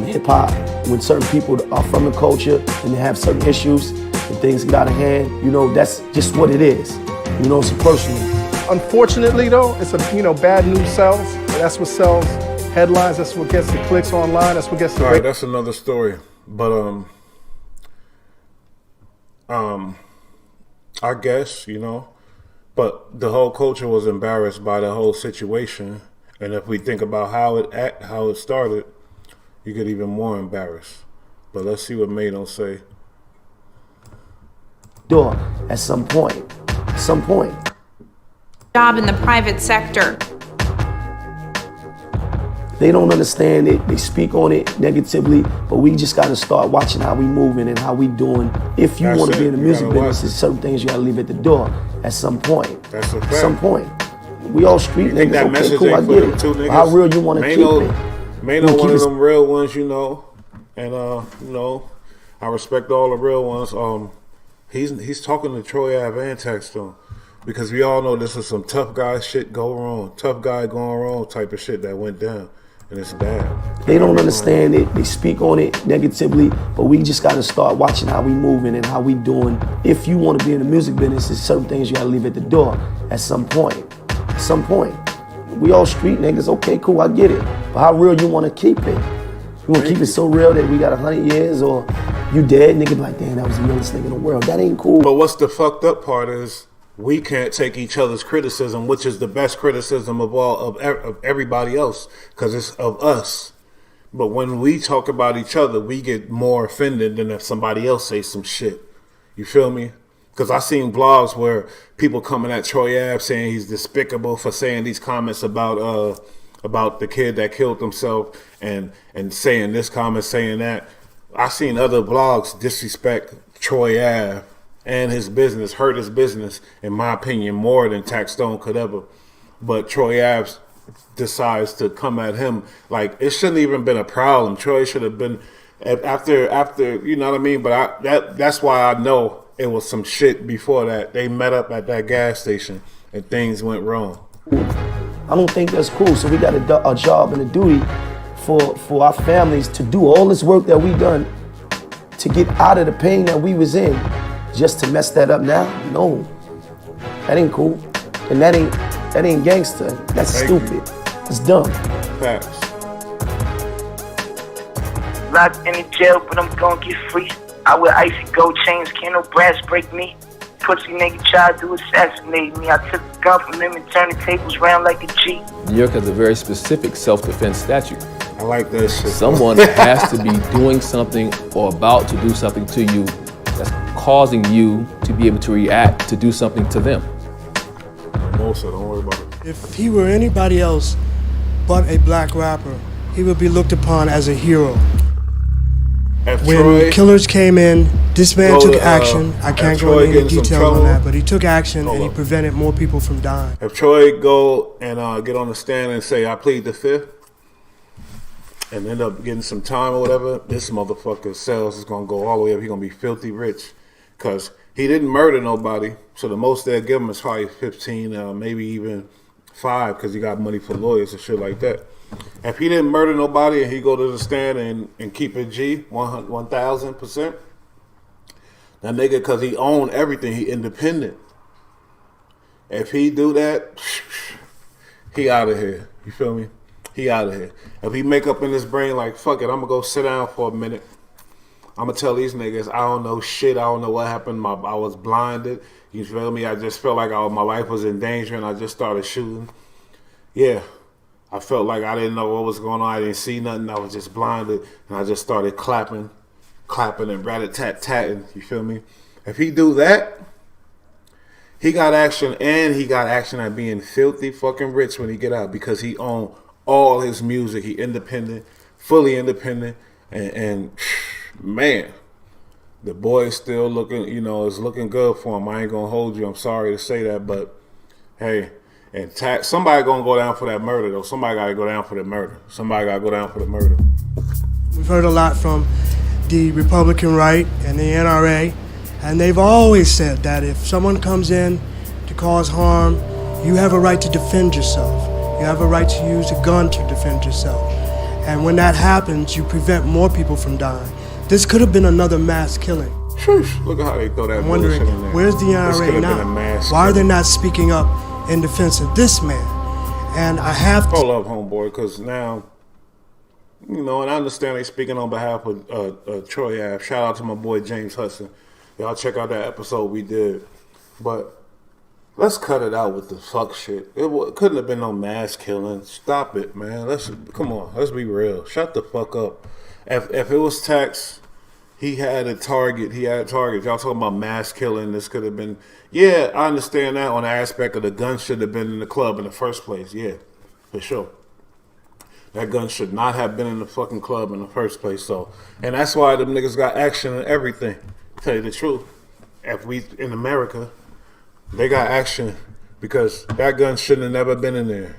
Speaker 24: hip hop when certain people are from the culture and they have certain issues. And things get out of hand, you know, that's just what it is. You know, it's personal.
Speaker 22: Unfortunately, though, it's bad news sells. That's what sells headlines. That's what gets the clicks online. That's what gets the.
Speaker 1: All right, that's another story. But I guess but the whole culture was embarrassed by the whole situation, and if we think about how it started, you get even more embarrassed. But let's see what Mano say.
Speaker 24: Door at some point.
Speaker 25: Job in the private sector.
Speaker 24: They don't understand it. They speak on it negatively, but we just got to start watching how we moving and how we doing. If you want to be in the music business, there's certain things you got to leave at the door at some point.
Speaker 1: That's a fact.
Speaker 24: Some point. We all street niggas.
Speaker 1: That
Speaker 24: Okay, cool, I get it.
Speaker 1: Niggas,
Speaker 24: how real you want to keep it?
Speaker 1: Mano one of them real ones, and I respect all the real ones. He's talking to Troy Ave and Taxstone because we all know this is some tough guy shit going wrong type of shit that went down, and it's bad.
Speaker 24: They don't understand it. They speak on it negatively, but we just got to start watching how we moving and how we doing. If you want to be in the music business, there's certain things you got to leave at the door at some point. We all street niggas. Okay, cool, I get it. But how real you want to keep it? You want to keep it so real that we got 100 years or you dead, nigga be like, damn, that was the realest nigga in the world. That ain't cool.
Speaker 1: But what's the fucked up part is we can't take each other's criticism, which is the best criticism of everybody else, because it's of us. But when we talk about each other, we get more offended than if somebody else says some shit. You feel me? Because I seen blogs where people coming at Troy Ave saying he's despicable for saying these comments about about the kid that killed himself and saying this comment, saying that. I seen other blogs disrespect Troy Ave and his business, hurt his business, in my opinion, more than Taxstone could ever. But Troy Ave decides to come at him like it shouldn't even been a problem. Troy should have been after you know what I mean. But that's why I know it was some shit before that. They met up at that gas station and things went wrong.
Speaker 24: I don't think that's cool. So we got a job and a duty for our families to do all this work that we done to get out of the pain that we was in, just to mess that up now? No, that ain't cool, and that ain't gangster. That's stupid. It's dumb.
Speaker 1: Facts.
Speaker 2: Locked in the jail, but I'm gonna get free. I wear icy gold chains, can't no brass break me. Pussy nigga tried to assassinate me. I took the gun from him and turned the tables round like a G.
Speaker 3: New York has a very specific self-defense statute.
Speaker 1: I like that shit.
Speaker 3: Someone has to be doing something or about to do something to you that's causing you to be able to react to do something to them.
Speaker 1: Also, don't worry about it.
Speaker 4: If he were anybody else but a black rapper, he would be looked upon as a hero. When
Speaker 1: Troy,
Speaker 4: killers came in, this man took action. I can't go into any details on that, but he took action and he prevented more people from dying.
Speaker 1: If Troy go and get on the stand and say, I plead the fifth, and end up getting some time or whatever, this motherfucker's sales is going to go all the way up. He's going to be filthy rich because he didn't murder nobody. So the most they'll give him is probably 15, maybe even 5 because he got money for lawyers and shit like that. If he didn't murder nobody and he go to the stand and keep it G, 1,000%, that nigga, because he owned everything, he independent. If he do that, he out of here. You feel me? He out of here. If he make up in his brain like, fuck it, I'm going to go sit down for a minute. I'm going to tell these niggas, I don't know shit. I don't know what happened. I was blinded. You feel me? I just felt like my life was in danger and I just started shooting. Yeah. I felt like I didn't know what was going on. I didn't see nothing. I was just blinded. And I just started clapping and rat-a-tat-tatting. You feel me? If he do that, he got action, and he got action at being filthy fucking rich when he get out because he owned all his music. He independent, fully independent. And man, the boy is still looking, is looking good for him. I ain't going to hold you. I'm sorry to say that, but hey, and somebody gonna go down for that murder though. Somebody gotta go down for the murder. Somebody gotta go down for the murder.
Speaker 4: We've heard a lot from the Republican right and the NRA, and they've always said that if someone comes in to cause harm, you have a right to defend yourself. You have a right to use a gun to defend yourself. And when that happens, you prevent more people from dying. This could have been another mass killing.
Speaker 1: Look at how they throw that
Speaker 4: I'm wondering,
Speaker 1: bullshit in there.
Speaker 4: where's the NRA now? Why are they not speaking up in defense of this man? And I have to
Speaker 1: hold up, homeboy, because now, and I understand they speaking on behalf of Troy Ave. Shout out to my boy James Hudson. Y'all check out that episode we did. But let's cut it out with the fuck shit. It couldn't have been no mass killing. Stop it, man. Come on. Let's be real. Shut the fuck up. If it was Tax, he had a target. Y'all talking about mass killing. This could have been. Yeah, I understand that on the aspect of the gun should have been in the club in the first place. Yeah, for sure. That gun should not have been in the fucking club in the first place. So, and that's why them niggas got action and everything. Tell you the truth. If we in America, they got action because that gun shouldn't have never been in there.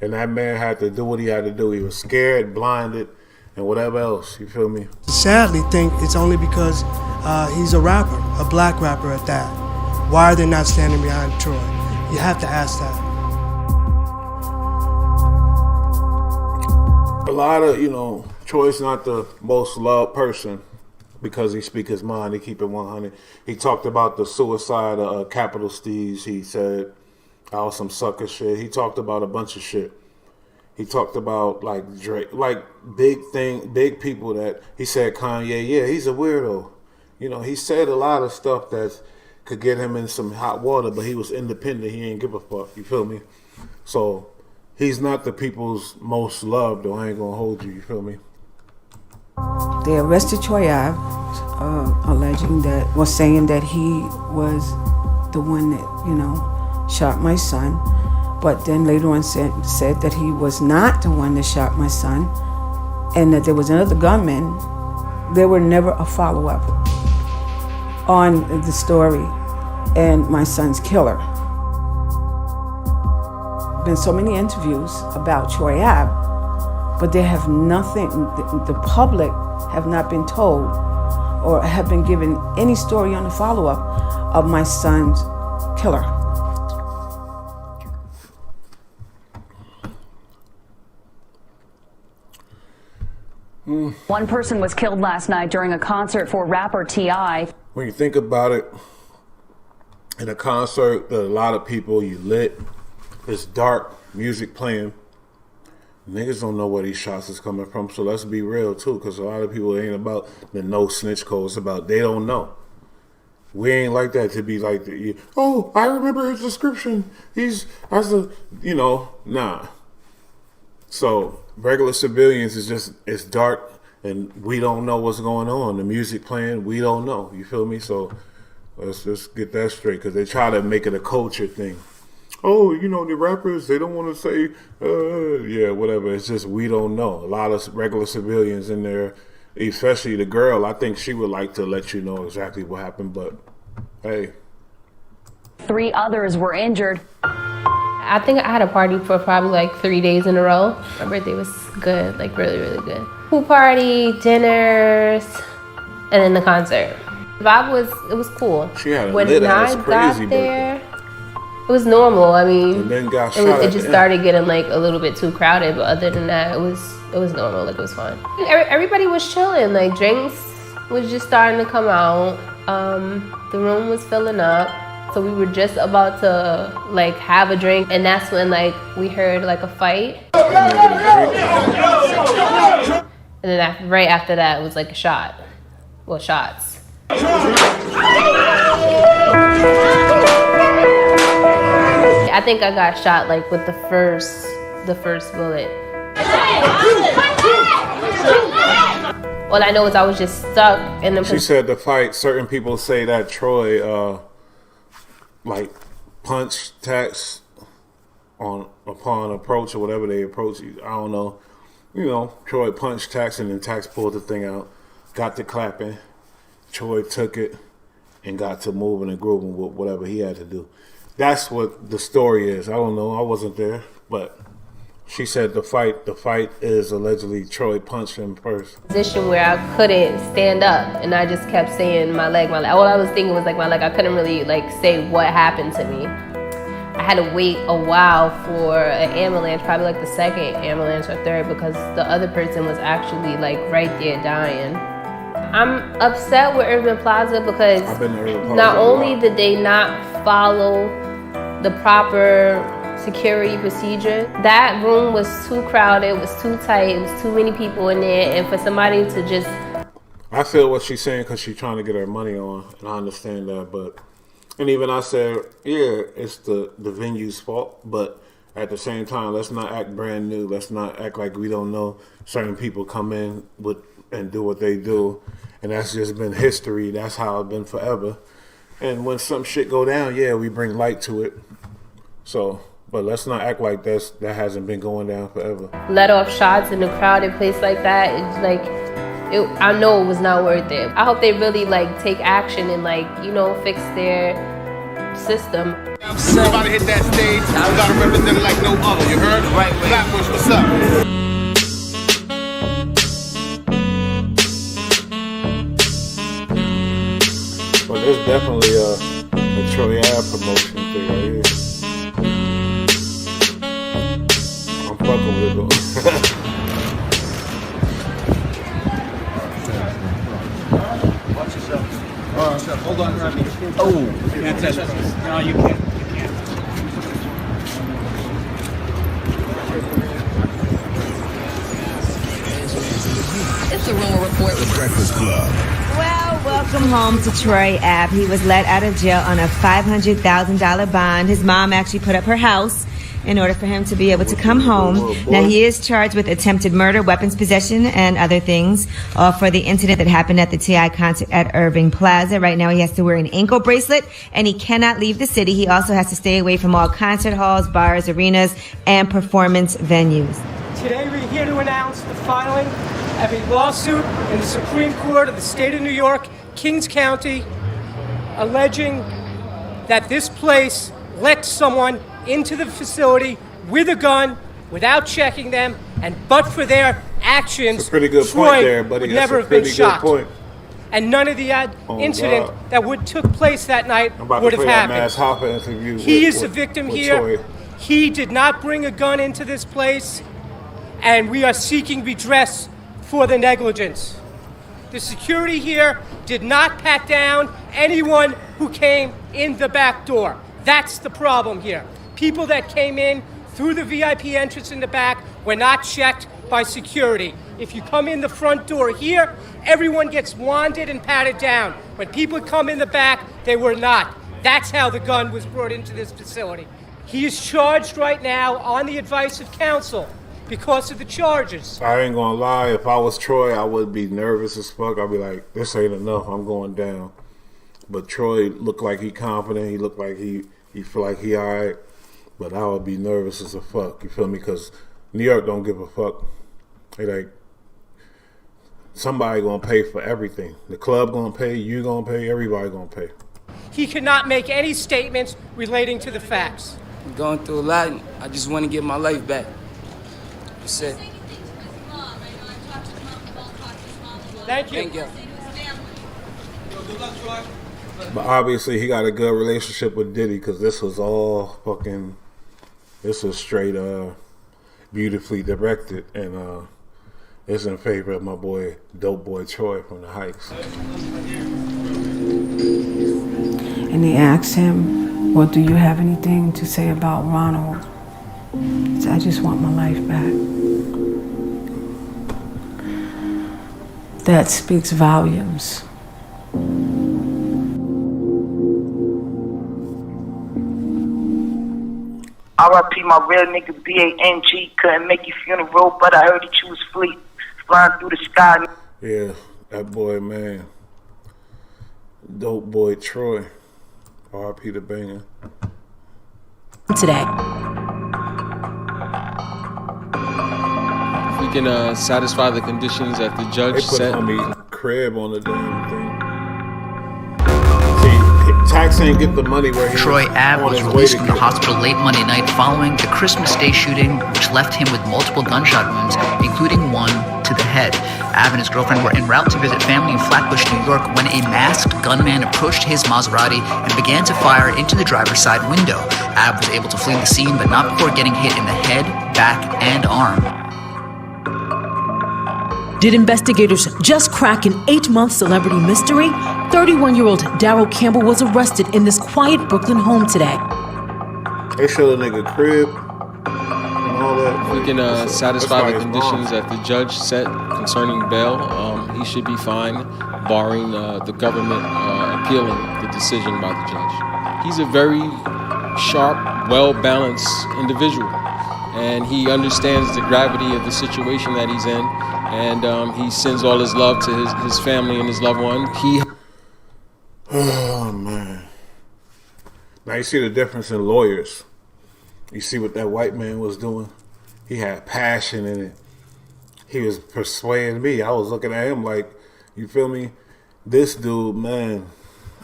Speaker 1: And that man had to do what he had to do. He was scared, blinded, and whatever else. You feel me?
Speaker 4: sadly think it's only because he's a rapper, a black rapper at that. Why are they not standing behind Troy? You have to ask that.
Speaker 1: A lot of, Troy's not the most loved person because he speak his mind. He keep it 100. He talked about the suicide of Capital Steez. He said, was some sucker shit. He talked about a bunch of shit. He talked about like Drake, like big people that he said Kanye, yeah, he's a weirdo. He said a lot of stuff that could get him in some hot water, but he was independent. He ain't give a fuck. You feel me? So he's not the people's most loved, though. I ain't gonna hold you. You feel me?
Speaker 14: They arrested Troy Ave, saying that he was the one that, shot my son. But then later on said that he was not the one that shot my son and that there was another gunman. There were never a follow-up on the story and my son's killer. Been so many interviews about Troy Ave, but they have nothing, the public have not been told or have been given any story on the follow-up of my son's killer.
Speaker 7: One person was killed last night during a concert for rapper T.I.
Speaker 1: When you think about it, in a concert, there are a lot of people, you lit, it's dark, music playing. Niggas don't know where these shots is coming from, so let's be real too, because a lot of people ain't about the no snitch code. It's about they don't know. We ain't like that to be like, oh, I remember his description. He's, as a, nah. So regular civilians is just, it's dark and we don't know what's going on. The music playing, we don't know. You feel me? So let's just get that straight, because they try to make it a culture thing. Oh, the rappers, they don't want to say, yeah, whatever. It's just we don't know. A lot of regular civilians in there, especially the girl, I think she would like to let you know exactly what happened, but hey.
Speaker 7: 3 others were injured.
Speaker 23: I think I had a party for probably like 3 days in a row. My birthday was good, like really, really good. Pool party, dinners, and then the concert. The vibe was cool.
Speaker 1: She had a lit ass crazy birthday.
Speaker 23: It was normal. I mean,
Speaker 1: and then got shot
Speaker 23: it just started getting like a little bit too crowded, but other than that, it was normal. Like it was fun. Everybody was chilling. Like drinks was just starting to come out. The room was filling up, so we were just about to like have a drink, and that's when like we heard like a fight. And then right after that, it was like a shot. Well, shots. I think I got shot like with the first bullet. All I know is I was just stuck in the.
Speaker 1: She said the fight. Certain people say that Troy, like punched Tax upon approach or whatever they approach. I don't know. Troy punched Tax and then Tax pulled the thing out, got to clapping. Troy took it and got to moving and grooving with whatever he had to do. That's what the story is. I don't know. I wasn't there, but she said the fight is allegedly Troy punched him first.
Speaker 23: Position where I couldn't stand up, and I just kept saying my leg. All I was thinking was like my leg. I couldn't really like say what happened to me. I had to wait a while for an ambulance, probably like the second ambulance or third, because the other person was actually like right there dying. I'm upset with Irving Plaza because not only did they not follow the proper security procedure, that room was too crowded, it was too tight, it was too many people in there, and for somebody to just...
Speaker 1: I feel what she's saying because she's trying to get her money on, and I understand that, but... And even I said, yeah, it's the venue's fault, but at the same time, let's not act brand new. Let's not act like we don't know. Certain people come in and do what they do, and that's just been history. That's how it's been forever. And when some shit go down, yeah, we bring light to it. So, but let's not act like that hasn't been going down forever.
Speaker 23: Let off shots in a crowded place like that, it's like, I know it was not worth it. I hope they really like take action and like, fix their system.
Speaker 5: Everybody hit that stage, we gotta represent it like no other, you heard? Right, Flatbush, what's up?
Speaker 1: Well, there's definitely a Troy Ave promotion thing right here. I'm fucking with it though.
Speaker 5: Watch yourself. Hold on, grab me. Oh, you can't touch it. No, you can't.
Speaker 6: It's the Rumor Report with Breakfast Club.
Speaker 9: Well, welcome home to Troy Ave. He was let out of jail on a $500,000 bond. His mom actually put up her house in order for him to be able to come home. Now, he is charged with attempted murder, weapons possession, and other things for the incident that happened at the T.I. concert at Irving Plaza. Right now, he has to wear an ankle bracelet, and he cannot leave the city. He also has to stay away from all concert halls, bars, arenas, and performance venues.
Speaker 20: Today we're here to announce the filing of a lawsuit in the Supreme Court of the state of New York, Kings County, alleging that this place let someone into the facility with a gun without checking them, and but for their actions,
Speaker 1: That's a pretty good
Speaker 20: Troy
Speaker 1: point there, buddy.
Speaker 20: would
Speaker 1: That's
Speaker 20: never
Speaker 1: a
Speaker 20: have been
Speaker 1: pretty
Speaker 20: shot.
Speaker 1: good point.
Speaker 20: And none of the incident
Speaker 1: God.
Speaker 20: that took place that night
Speaker 1: I'm about
Speaker 20: would
Speaker 1: to
Speaker 20: have
Speaker 1: play that
Speaker 20: happened.
Speaker 1: Mass Hoffa interview.
Speaker 20: He
Speaker 1: with-
Speaker 20: is the
Speaker 1: with-
Speaker 20: victim
Speaker 1: with
Speaker 20: here.
Speaker 1: Troy.
Speaker 20: He did not bring a gun into this place, and we are seeking redress for the negligence. The security here did not pat down anyone who came in the back door. That's the problem here. People that came in through the VIP entrance in the back were not checked by security. If you come in the front door here, everyone gets wanded and patted down. When people come in the back, they were not. That's how the gun was brought into this facility. He is charged right now on the advice of counsel because of the charges.
Speaker 1: I ain't gonna lie, if I was Troy, I would be nervous as fuck. I'd be like, this ain't enough, I'm going down. But Troy looked like he confident, he looked like he feel like he alright. But I would be nervous as a fuck, you feel me? Because New York don't give a fuck. They like, somebody gonna pay for everything. The club gonna pay, you gonna pay, everybody gonna pay.
Speaker 20: He cannot make any statements relating to the facts.
Speaker 8: I'm going through a lot, and I just want to get my life back. That's it.
Speaker 20: Thank you.
Speaker 8: Thank you.
Speaker 1: But obviously he got a good relationship with Diddy, because this was all fucking, this was straight beautifully directed, and it's in favor of my boy, Dope Boy Troy from the Heights.
Speaker 14: And they asked him, well, do you have anything to say about Ronald? He said, I just want my life back. That speaks volumes.
Speaker 2: R.I.P. my real nigga B.A.N.G. Couldn't make your funeral, but I heard that you was fleet. Flying through the sky.
Speaker 1: Yeah, that boy, man. Dope Boy Troy. R.I.P. the banger.
Speaker 6: Today.
Speaker 3: If we can satisfy the conditions that the judge
Speaker 1: They put
Speaker 3: set.
Speaker 1: homie crib on the damn thing. See, Tax ain't get the money where he
Speaker 10: Troy Ave
Speaker 1: on
Speaker 10: was
Speaker 1: his way
Speaker 10: released
Speaker 1: to
Speaker 10: from the
Speaker 1: get.
Speaker 10: hospital late Monday night following the Christmas Day shooting, which left him with multiple gunshot wounds, including one to the head. Ave and his girlfriend were en route to visit family in Flatbush, New York, when a masked gunman approached his Maserati and began to fire into the driver's side window. Ave was able to flee the scene, but not before getting hit in the head, back, and arm.
Speaker 6: Did investigators just crack an 8-month celebrity mystery? 31-year-old Darryl Campbell was arrested in this quiet Brooklyn home today.
Speaker 1: They showed a nigga crib and all that.
Speaker 3: If we can satisfy the conditions that the judge set concerning bail, he should be fine, barring the government appealing the decision by the judge. He's a very sharp, well-balanced individual, and he understands the gravity of the situation that he's in, and he sends all his love to his family and his loved one.
Speaker 1: Oh, man. Now you see the difference in lawyers. You see what that white man was doing? He had passion in it. He was persuading me. I was looking at him like, you feel me? This dude, man,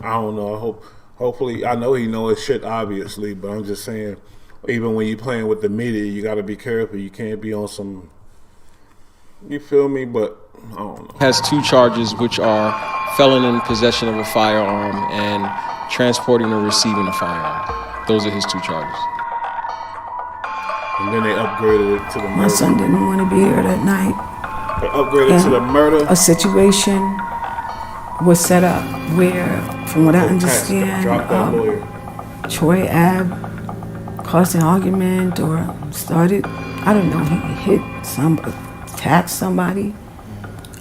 Speaker 1: I don't know. Hopefully, I know he know his shit, obviously, but I'm just saying, even when you playing with the media, you got to be careful. You can't be on some, you feel me? But I don't know.
Speaker 3: Has 2 charges, which are felon in possession of a firearm and transporting or receiving a firearm. Those are his 2 charges.
Speaker 1: And then they upgraded it to the murder.
Speaker 14: My son didn't want to be here that night.
Speaker 1: They upgraded to the murder.
Speaker 14: A situation was set up where, from what I understand, Troy Ave caused an argument or started, I don't know, he hit somebody, attacked somebody.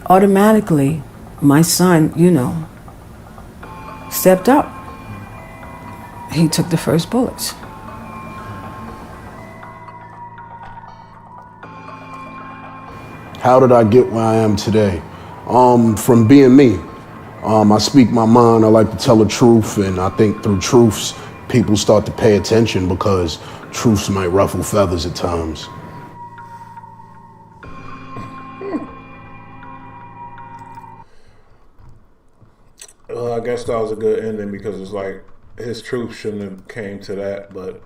Speaker 14: Automatically, my son, stepped up. He took the first bullets.
Speaker 11: How did I get where I am today? From being me. I speak my mind, I like to tell the truth, and I think through truths, people start to pay attention because truths might ruffle feathers at times.
Speaker 1: I guess that was a good ending because it's like his truth shouldn't have came to that, but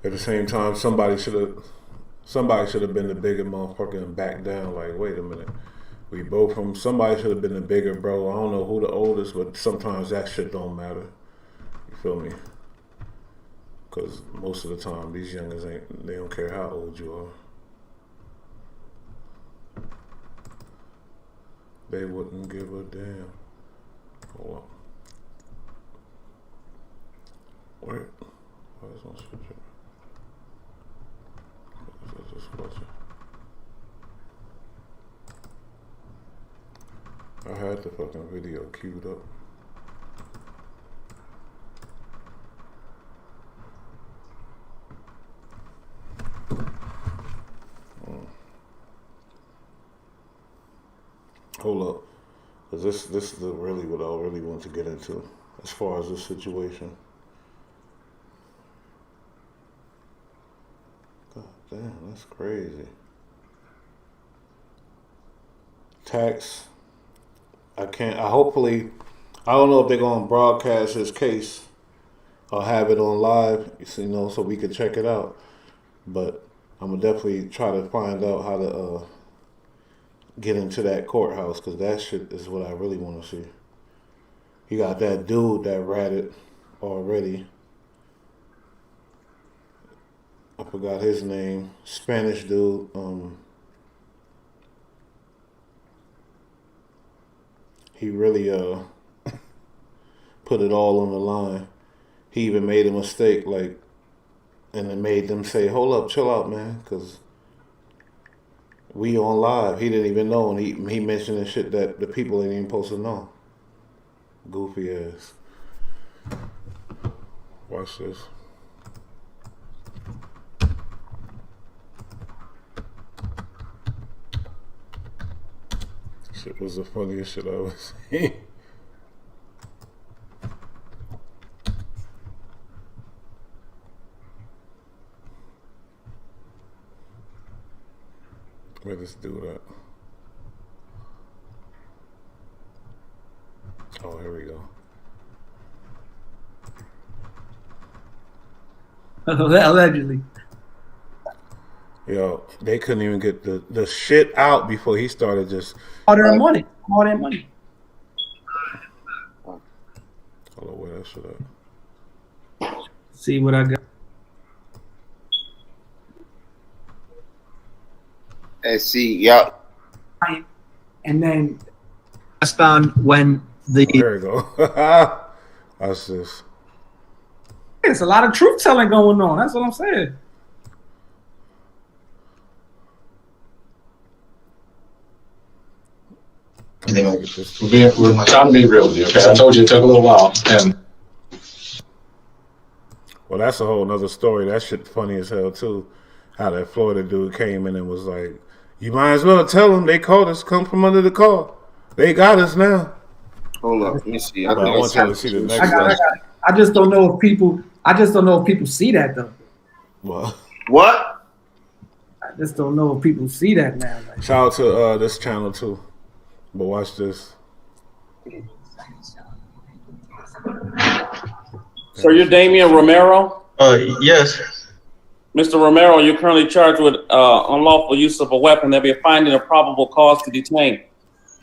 Speaker 1: at the same time, somebody should have been the bigger motherfucker and back down. Like, wait a minute, we both from somebody should have been the bigger bro. I don't know who the oldest, but sometimes that shit don't matter. You feel me? Because most of the time, these youngers they don't care how old you are. They wouldn't give a damn. Hold up. Wait. Why is my switcher? I had the fucking video queued up. Hold up. Because this is really what I really want to get into as far as this situation. God damn, that's crazy. Tax. I don't know if they're going to broadcast his case or have it on live, you know, so we can check it out. But I'm going to definitely try to find out how to get into that courthouse, because that shit is what I really want to see. You got that dude that ratted already. I forgot his name. Spanish dude. He really put it all on the line. He even made a mistake, like, and it made them say, "Hold up, chill out, man," because we on live. He didn't even know, and he mentioning shit that the people ain't even supposed to know. Goofy ass. Watch this. Shit was the funniest shit I ever seen. Let us do that. Oh, here we go.
Speaker 5: Allegedly.
Speaker 1: Yo, they couldn't even get the shit out before he started just
Speaker 5: All that money. All that money.
Speaker 1: Hold on, where that shit at?
Speaker 5: See what I got.
Speaker 12: Let's see, yeah.
Speaker 5: And then westbound when the
Speaker 1: there you go. That's this.
Speaker 5: It's a lot of truth telling going on. That's what I'm saying.
Speaker 15: We're trying to be real with you, okay? I told you it took a little while. And
Speaker 1: well, that's a whole nother story. That shit funny as hell too. How that Florida dude came in and was like, "You might as well tell them they called us. Come from under the car. They got us now."
Speaker 12: Hold up, let me see.
Speaker 1: I want you to see the next one.
Speaker 5: I just don't know if people. I just don't know if people see that though.
Speaker 1: What?
Speaker 12: What?
Speaker 5: I just don't know if people see that now. Like,
Speaker 1: shout out to this channel too. But watch this.
Speaker 16: So you're Damian Romero?
Speaker 17: Yes.
Speaker 16: Mr. Romero, you're currently charged with unlawful use of a weapon. There'll be a finding of probable cause to detain.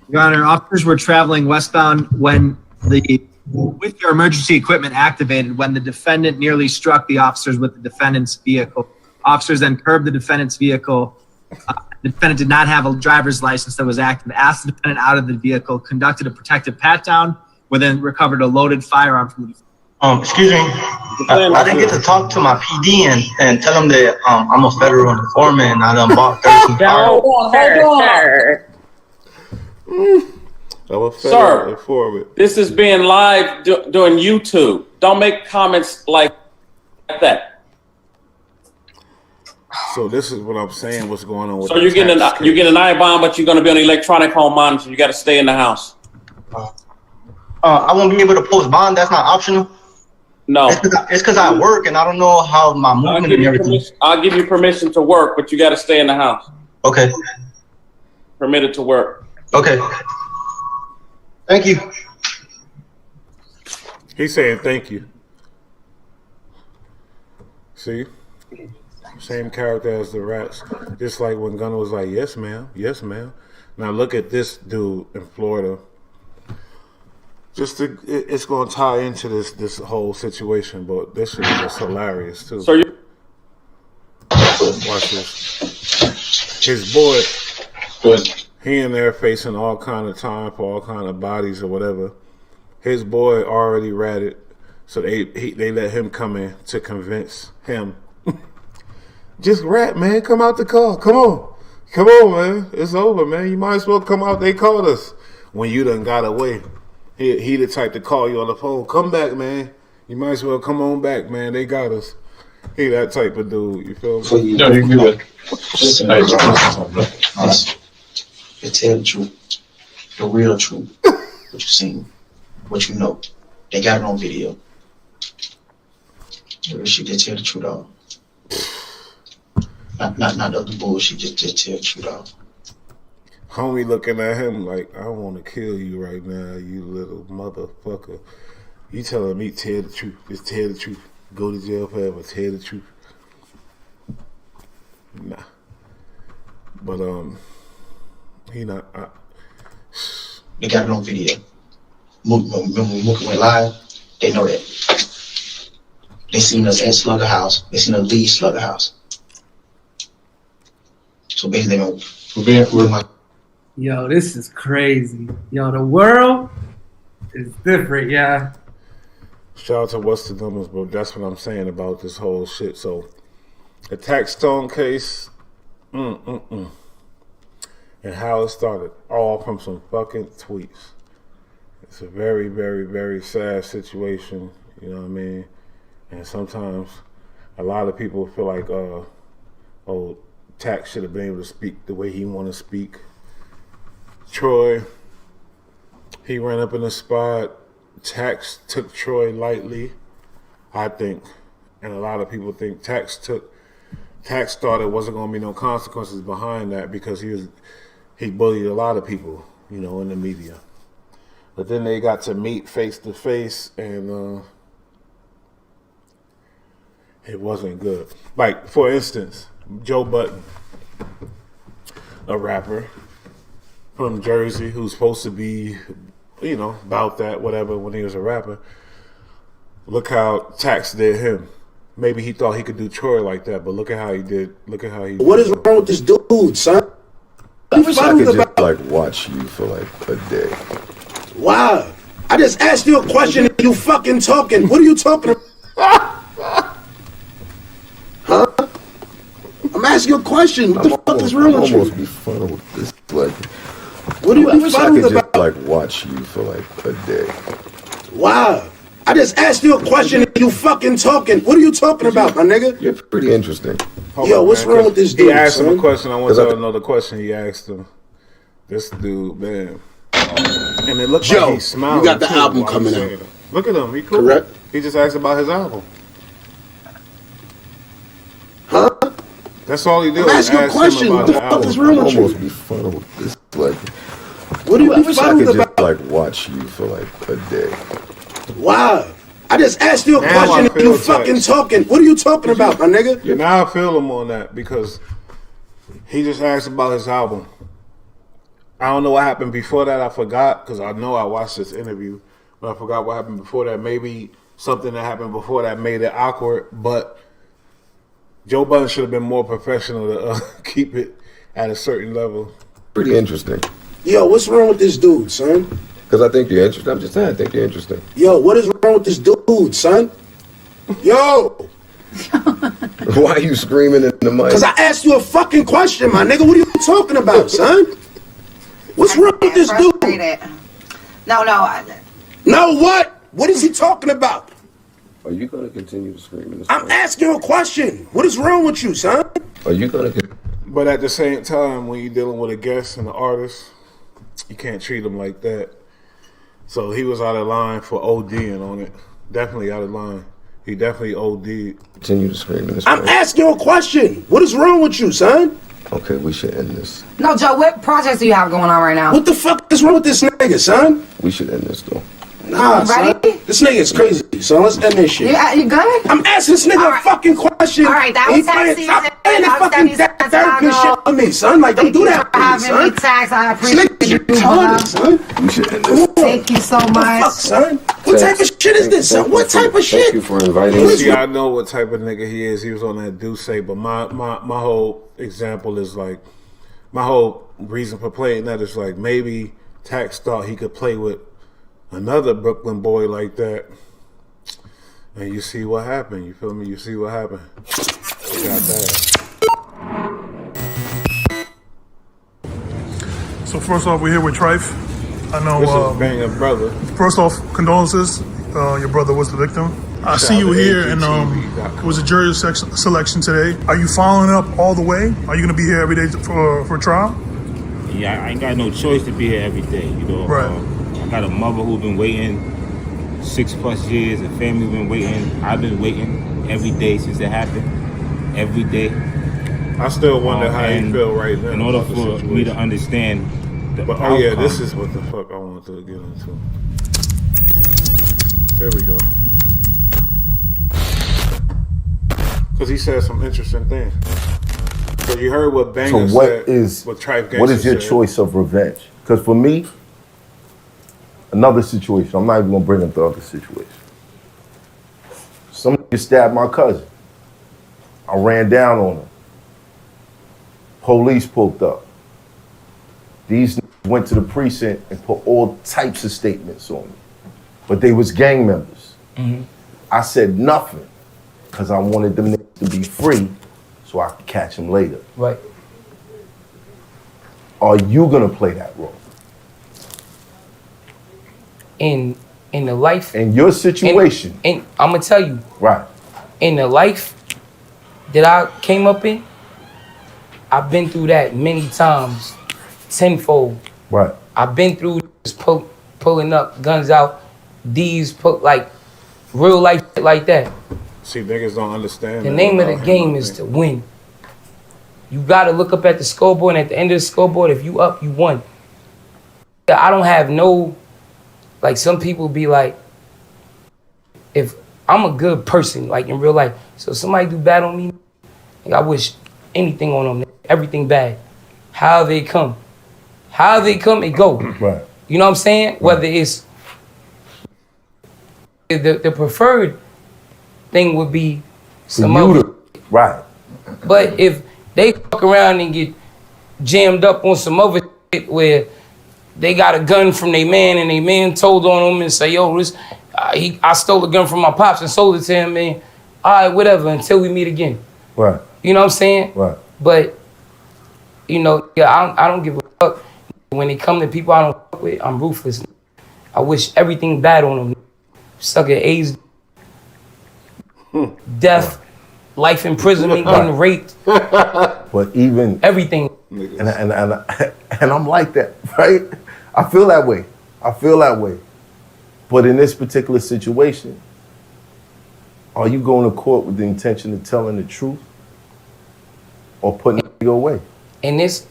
Speaker 17: Your Honor, officers were traveling westbound when with their emergency equipment activated when the defendant nearly struck the officers with the defendant's vehicle. Officers then curbed the defendant's vehicle. The defendant did not have a driver's license that was active. Asked the defendant out of the vehicle, conducted a protective pat-down, then recovered a loaded firearm from the defendant.
Speaker 26: Excuse me. I didn't get to talk to my PD and tell them that I'm a federal informant and I done bought 13 cars.
Speaker 16: Hold on. Sir, this is being live doing YouTube. Don't make comments like that.
Speaker 1: So this is what I'm saying. What's going on with?
Speaker 16: So you're getting an I-bond, but you're going to be on electronic home monitor. You got to stay in the house.
Speaker 26: I won't be able to post bond. That's not optional.
Speaker 16: No,
Speaker 26: it's because I work and I don't know how my movement and everything.
Speaker 16: I'll give you permission to work, but you got to stay in the house.
Speaker 26: Okay.
Speaker 16: Permitted to work.
Speaker 26: Okay. Thank you.
Speaker 1: He's saying thank you. See? Same character as the rats. Just like when Gunner was like, yes, ma'am. Yes, ma'am. Now look at this dude in Florida. It's going to tie into this whole situation, but this shit is just hilarious, too.
Speaker 16: So you...
Speaker 1: Watch this. His boy, he in there facing all kind of time for all kind of bodies or whatever. His boy already ratted, so they let him come in to convince him. Just rat, man. Come out the car. Come on, man. It's over, man. You might as well come out. They called us when you done got away. He the type to call you on the phone. Come back, man. You might as well come on back, man. They got us. He that type of dude. You feel me?
Speaker 15: No, you good.
Speaker 26: You tell the truth, the real truth. What you seen, what you know. They got it on video. Real shit, just tell the truth, dog. Not other bullshit. Just tell the truth, dog.
Speaker 1: Homie looking at him like, I want to kill you right now, you little motherfucker. You telling me tell the truth. Just tell the truth. Go to jail forever. Tell the truth. Nah. But, he not...
Speaker 26: They got it on video. Remember when Mookie went live? They know that. They seen us at Slugger House. They seen us leave Slugger House. So basically, we're my...
Speaker 13: Yo, this is crazy. Yo, the world is different, yeah.
Speaker 1: Shout out to What's the Numbers, bro. That's what I'm saying about this whole shit. So, the Taxstone case, and how it started, all from some fucking tweets. It's a very, very, very sad situation, you know what I mean? And sometimes a lot of people feel like, Tax should have been able to speak the way he want to speak. Troy, he ran up in the spot. Tax took Troy lightly, I think. And a lot of people think Tax thought there wasn't going to be no consequences behind that because he bullied a lot of people, you know, in the media. But then they got to meet face to face and it wasn't good. Like, for instance, Joe Budden, a rapper from Jersey who's supposed to be, you know, about that, whatever, when he was a rapper. Look how Tax did him. Maybe he thought he could do Troy like that, but look at how he did. Look at how he.
Speaker 11: What is wrong with this dude, son?
Speaker 18: I wish I could just like watch you for like a day.
Speaker 11: Why? I just asked you a question and you fucking talking. What are you talking about? Huh? I'm asking you a question. What the fuck is wrong with you?
Speaker 18: Almost be fun with this. Like,
Speaker 11: what do you?
Speaker 18: I wish I could just like watch you for like a day.
Speaker 11: Why? I just asked you a question and you fucking talking. What are you talking about, my nigga?
Speaker 18: You're pretty interesting.
Speaker 11: Yo, what's wrong with this dude?
Speaker 1: He asked him a question. I want y'all to know the question he asked him. This dude, man. And it looks like he's smiling.
Speaker 11: You got the album coming out.
Speaker 1: Look at him. He cool.
Speaker 11: Correct.
Speaker 1: He just asked about his album.
Speaker 11: Huh?
Speaker 1: That's all he did.
Speaker 11: I'm asking a question. What the fuck is wrong with you?
Speaker 18: Almost be fun with this. Like,
Speaker 11: what do you?
Speaker 18: I wish I could just like watch you for like a day.
Speaker 11: Why? I just asked you a question and you fucking talking. What are you talking about, my nigga?
Speaker 1: Now I feel him on that because he just asked about his album. I don't know what happened before that. I forgot because I know I watched this interview, but I forgot what happened before that. Maybe something that happened before that made it awkward, but Joe Budden should have been more professional to keep it at a certain level.
Speaker 18: Pretty interesting.
Speaker 11: Yo, what's wrong with this dude, son?
Speaker 18: Because I think you're interesting. I'm just saying, I think you're interesting.
Speaker 11: Yo, what is wrong with this dude, son? Yo!
Speaker 18: Why are you screaming in the mic?
Speaker 11: Because I asked you a fucking question, my nigga. What are you talking about, son? What's wrong with this dude?
Speaker 19: No.
Speaker 11: No, what? What is he talking about?
Speaker 18: Are you going to continue to scream in this
Speaker 11: I'm asking you a question. What is wrong with you, son?
Speaker 18: Are you gonna get?
Speaker 1: But at the same time, when you're dealing with a guest and an artist, you can't treat them like that. So he was out of line for ODing on it. Definitely out of line. He definitely OD'd.
Speaker 18: Continue to scream in this.
Speaker 11: I'm asking you a question. What is wrong with you, son?
Speaker 18: Okay, we should end this.
Speaker 4: No, Joe, what projects do you have going on right now?
Speaker 11: What the fuck is wrong with this nigga, son?
Speaker 18: We should end this though.
Speaker 11: Nah, son. This nigga is crazy, son. Let's end this shit.
Speaker 4: You good?
Speaker 11: I'm asking this nigga a fucking question.
Speaker 4: All right, that was tax season.
Speaker 11: Stop playing that fucking therapy shit with me, son. Like, don't do that with me, son.
Speaker 4: Tax, I appreciate
Speaker 11: This
Speaker 4: you,
Speaker 11: nigga's retarded, son.
Speaker 18: We should end this.
Speaker 4: Thank you so much.
Speaker 11: Fuck, son. What type of shit is this, son? What type of shit?
Speaker 18: Thank you for inviting me.
Speaker 1: See, I know what type of nigga he is. He was on that Duce, but my whole example is like, my whole reason for playing that is like maybe Tax thought he could play with another Brooklyn boy like that. And you see what happened. You feel me? You see what happened. It got bad.
Speaker 19: So first off, we're here with Trife. I know.
Speaker 1: This is Banger Brother.
Speaker 19: First off, condolences. Your brother was the victim. I see you here, and it was a jury selection today. Are you following up all the way? Are you going to be here every day for trial?
Speaker 21: Yeah, I ain't got no choice to be here every day. You know,
Speaker 19: right.
Speaker 21: I got a mother who's been waiting 6+ years. A family been waiting. I've been waiting every day since it happened. Every day.
Speaker 1: I still wonder how you feel right now.
Speaker 21: In order for me to understand the
Speaker 1: outcome. Oh yeah, this is what the fuck I wanted to get into. There we go. Because he said some interesting things. So you heard what Banger
Speaker 18: So what
Speaker 1: said.
Speaker 18: is
Speaker 1: What Trife
Speaker 18: what is your
Speaker 1: said.
Speaker 18: choice of revenge? Because for me, another situation. I'm not even gonna bring up the other situation. Somebody stabbed my cousin. I ran down on him. Police pulled up. These went to the precinct and put all types of statements on me. But they was gang members.
Speaker 8: Mm-hmm.
Speaker 18: I said nothing because I wanted them to be free so I could catch them later.
Speaker 8: Right.
Speaker 18: Are you gonna play that role?
Speaker 8: In the life.
Speaker 18: In your situation.
Speaker 8: And I'm gonna tell you.
Speaker 18: Right.
Speaker 8: In the life that I came up in, I've been through that many times, tenfold.
Speaker 18: Right.
Speaker 8: I've been through this pulling up, guns out, like real life shit like that.
Speaker 1: See, niggas don't understand.
Speaker 8: The name of the game is to win. You gotta look up at the scoreboard, and at the end of the scoreboard, if you up, you won. I don't have no, like some people be like, if I'm a good person, like in real life, so if somebody do bad on me, like, I wish anything on them, everything bad. How they come, it go.
Speaker 18: Right.
Speaker 8: You know what I'm saying? Right. Whether it's the preferred thing would be some other.
Speaker 18: Right.
Speaker 8: But if they fuck around and get jammed up on some other shit where they got a gun from their man and their man told on them and say, yo, this, I stole a gun from my pops and sold it to him, man. All right, whatever, until we meet again.
Speaker 18: Right.
Speaker 8: You know what I'm saying?
Speaker 18: Right.
Speaker 8: But, you know, yeah, I don't give a fuck. When it come to people I don't fuck with, I'm ruthless. I wish everything bad on them. Suck at AIDS, death, life imprisonment, getting raped.
Speaker 18: But even
Speaker 8: everything.
Speaker 18: And I'm like that, right? I feel that way. But in this particular situation, are you going to court with the intention of telling the truth or putting it away?
Speaker 8: In this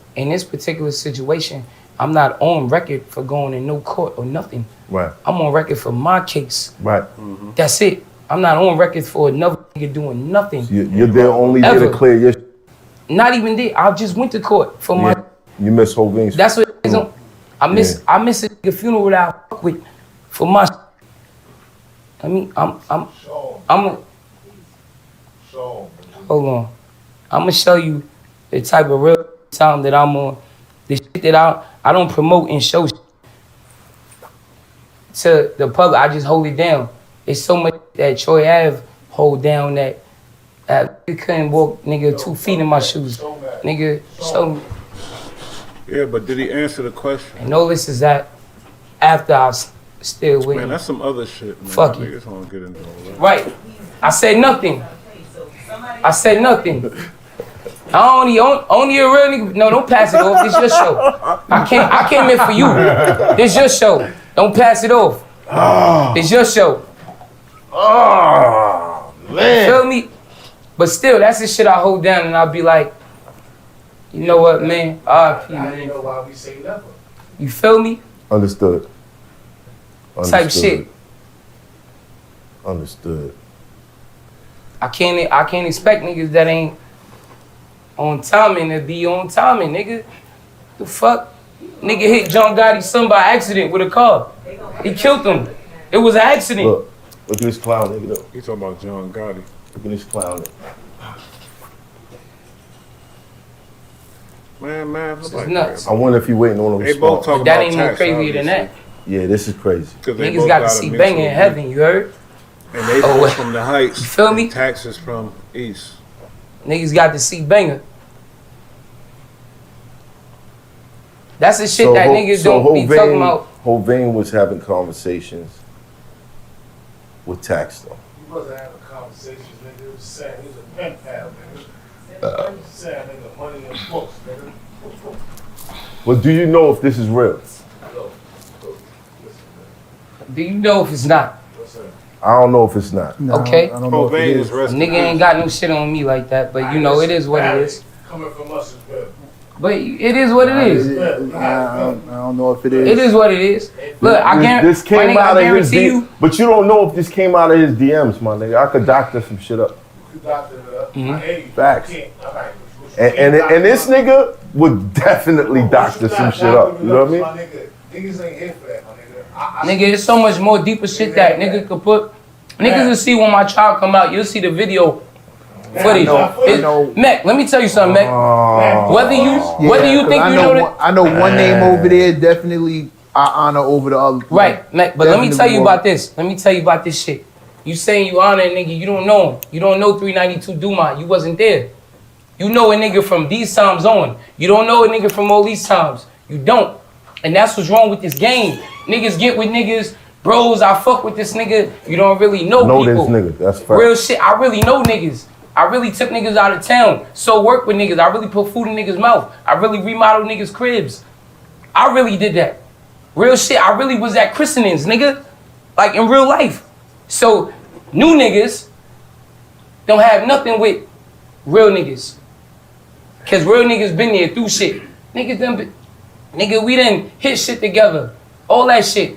Speaker 8: particular situation, I'm not on record for going in no court or nothing.
Speaker 18: Right.
Speaker 8: I'm on record for my case.
Speaker 18: Right.
Speaker 8: Mm-hmm. That's it. I'm not on record for another nigga doing nothing.
Speaker 18: You're there only there to clear your.
Speaker 8: Not even there. I just went to court for my.
Speaker 18: You miss Hoving's.
Speaker 8: That's what it is. I miss a nigga funeral that I fuck with for my. I mean, I'm hold on. I'm gonna show you the type of real time that I'm on. The shit that I don't promote and show to the public. I just hold it down. It's so much that Troy Ave hold down that you couldn't walk, nigga, 2 feet in my shoes. Nigga, show me.
Speaker 1: Yeah, but did he answer the question?
Speaker 8: And all this is that after I still with
Speaker 1: Man, that's some other shit, man.
Speaker 8: Fuck you.
Speaker 1: Niggas don't get into all that.
Speaker 8: Right. I said nothing. Only a real nigga. No, don't pass it off. This your show. I came in for you. This your show. Don't pass it off. It's your show.
Speaker 18: Oh, man.
Speaker 8: You feel me? But still, that's the shit I hold down, and I'll be like, you know what, man? R.I.P.
Speaker 7: I
Speaker 8: man.
Speaker 7: didn't know why we say never.
Speaker 8: You feel me?
Speaker 18: Understood.
Speaker 8: Type shit.
Speaker 18: Understood.
Speaker 8: I can't expect niggas that ain't on timing to be on timing, nigga. The fuck? Nigga hit John Gotti's son by accident with a car. He killed him. It was an accident.
Speaker 18: Look at this clown nigga though.
Speaker 1: You talking about John Gotti.
Speaker 18: Look at this clown nigga.
Speaker 1: Man,
Speaker 8: This is nuts.
Speaker 18: I wonder if he waiting on him
Speaker 1: They
Speaker 18: to
Speaker 1: both
Speaker 18: spawn.
Speaker 1: talk
Speaker 8: That
Speaker 1: about
Speaker 8: ain't more
Speaker 1: tax,
Speaker 8: crazier than that.
Speaker 18: Yeah, this is crazy.
Speaker 8: Niggas got to see banging in heaven, you heard?
Speaker 1: And they both from the heights.
Speaker 8: You feel me?
Speaker 1: Taxes from east.
Speaker 8: Niggas got to see banger. That's the shit that niggas don't be talking about.
Speaker 18: Hovain was having conversations with Taxstone.
Speaker 7: He wasn't having conversations, nigga. He was saying he was a pen pal, nigga. He was saying, nigga, money in books, nigga.
Speaker 18: But do you know if this is real?
Speaker 8: Do you know if it's not?
Speaker 18: I don't know if it's not.
Speaker 8: Okay.
Speaker 18: I don't know if it is.
Speaker 8: Nigga ain't got no shit on me like that, but you know, it is what it is.
Speaker 7: Coming from us is good.
Speaker 8: But it is what it is.
Speaker 9: I don't know if it is.
Speaker 8: It is what it is. Look, I
Speaker 18: This
Speaker 8: guarantee, my
Speaker 18: came
Speaker 8: nigga,
Speaker 18: out
Speaker 8: I
Speaker 18: of his
Speaker 8: guarantee you.
Speaker 18: But you don't know if this came out of his DMs, my nigga. I could doctor some shit up.
Speaker 7: You doctored it up. I hear you.
Speaker 18: Facts.
Speaker 7: You can't. All right.
Speaker 18: And this nigga would definitely doctor some shit up. You know what I mean?
Speaker 7: Niggas ain't here for that, my nigga.
Speaker 8: Nigga, there's so much more deeper shit that nigga could put. Niggas will see when my child come out. You'll see the video footage. Mac, let me tell you something, Mac. Whether you think you know that.
Speaker 9: I know one name over there definitely I honor over the other.
Speaker 8: Right, Mac. But let me tell you about this. Let me tell you about this shit. You saying you honor a nigga, you don't know him. You don't know 392 Dumont. You wasn't there. You know a nigga from these times on. You don't know a nigga from all these times. You don't. And that's what's wrong with this game. Niggas get with niggas. Bros, I fuck with this nigga. You don't really know people.
Speaker 18: This nigga. That's fact.
Speaker 8: Real shit. I really know niggas. I really took niggas out of town. So work with niggas. I really put food in niggas' mouth. I really remodeled niggas' cribs. I really did that. Real shit. I really was at christenings, nigga. Like in real life. So new niggas don't have nothing with real niggas. Cause real niggas been there through shit. Nigga, we done hit shit together. All that shit.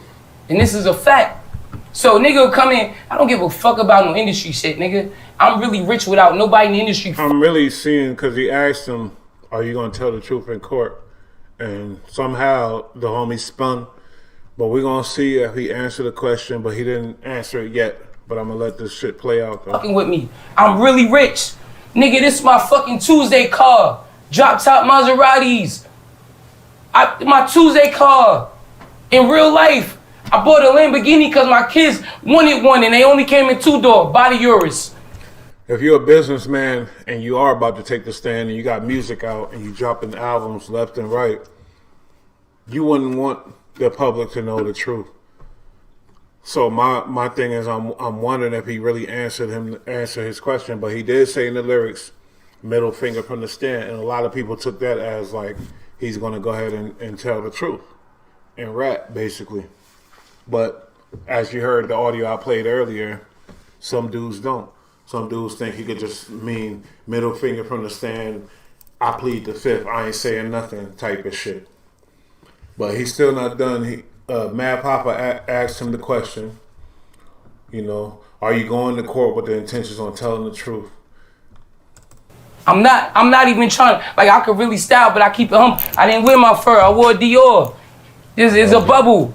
Speaker 8: And this is a fact. So nigga will come in, I don't give a fuck about no industry shit, nigga. I'm really rich without nobody in the industry.
Speaker 1: I'm really seeing, because he asked him, are you going to tell the truth in court? And somehow the homie spun. But we're going to see if he answered the question, but he didn't answer it yet. But I'm going to let this shit play out, though.
Speaker 8: Fucking with me. I'm really rich. Nigga, this is my fucking Tuesday car. Drop top Maseratis. My Tuesday car. In real life. I bought a Lamborghini because my kids wanted one and they only came in two-door. Body yours.
Speaker 1: If you're a businessman and you are about to take the stand and you got music out and you dropping albums left and right, you wouldn't want the public to know the truth. So my thing is, I'm wondering if he really answered his question, but he did say in the lyrics, middle finger from the stand, and a lot of people took that as like he's gonna go ahead and tell the truth and rap basically. But as you heard the audio I played earlier, some dudes don't. Some dudes think he could just mean middle finger from the stand, I plead the fifth, I ain't saying nothing type of shit. But he's still not done. Mad Papa asked him the question, you know, are you going to court with the intentions on telling the truth?
Speaker 8: I'm not even trying, like I could really style, but I keep it humble. I didn't wear my fur, I wore Dior. This is a bubble.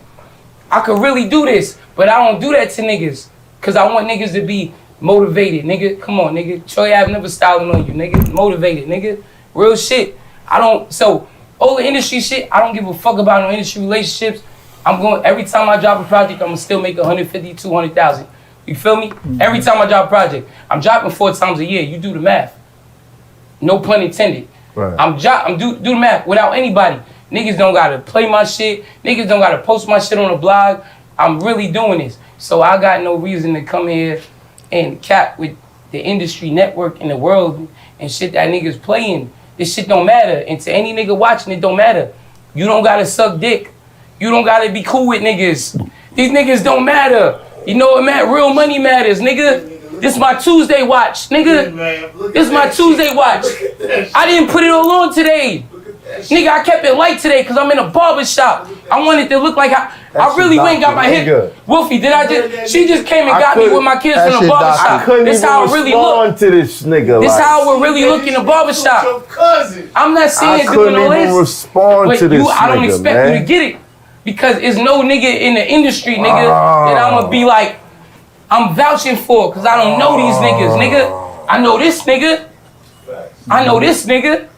Speaker 8: I could really do this, but I don't do that to niggas. Cause I want niggas to be motivated, nigga. Come on, nigga. Troy Ave never styling on you, nigga. Motivated, nigga. Real shit. So all the industry shit, I don't give a fuck about no industry relationships. Every time I drop a project, I'm gonna still make 150, 200,000. You feel me? Every time I drop a project, I'm dropping 4 times a year. You do the math. No pun intended.
Speaker 18: Right.
Speaker 8: Do the math without anybody. Niggas don't gotta play my shit. Niggas don't gotta post my shit on the blog. I'm really doing this. So I got no reason to come here and cap with the industry network in the world and shit that niggas playing. This shit don't matter. And to any nigga watching, it don't matter. You don't gotta suck dick. You don't gotta be cool with niggas. These niggas don't matter. You know what, man? Real money matters, nigga. This my Tuesday watch, nigga. This my Tuesday watch. I didn't put it all on today. Nigga, I kept it light today because I'm in a barber shop. I wanted to look like I really went and got my hip. Wolfie, she just came and got me with my kids from the barber shop. This how it really look.
Speaker 18: To this nigga,
Speaker 8: this how it really look in the barber shop. I'm not saying doing all this.
Speaker 18: Respond to this
Speaker 8: I don't expect you to get it because it's no nigga in the industry, nigga, that I'm gonna be like, I'm vouching for because I don't know these niggas, nigga. I know this nigga. I know this nigga.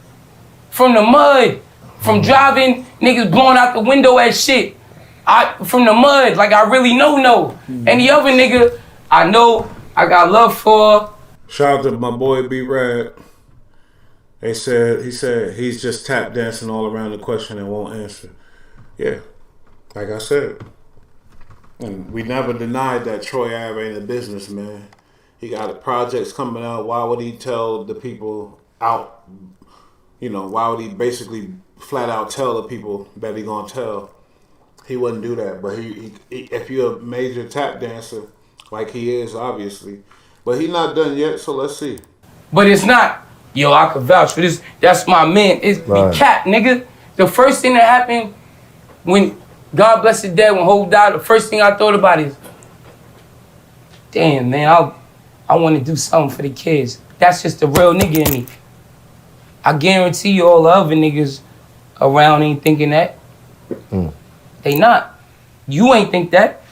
Speaker 8: From the mud, from driving, niggas blowing out the window at shit. From the mud, like I really know. Any other nigga, I know, I got love for.
Speaker 1: Shout out to my boy B Rad. He said he's just tap dancing all around the question and won't answer. Yeah, like I said. And we never denied that Troy Ave ain't a businessman. He got projects coming out. Why would he tell the people out? You know, why would he basically flat out tell the people that he gonna tell? He wouldn't do that. But he if you're a major tap dancer, like he is, obviously. But he not done yet, so let's see.
Speaker 8: But it's not, yo, I could vouch for this. That's my man. It's be cat, nigga. The first thing that happened when God bless his dad, when Hope died, the first thing I thought about is, damn, man, I want to do something for the kids. That's just the real nigga in me. I guarantee you all the other niggas around ain't thinking that. They not. You ain't think that.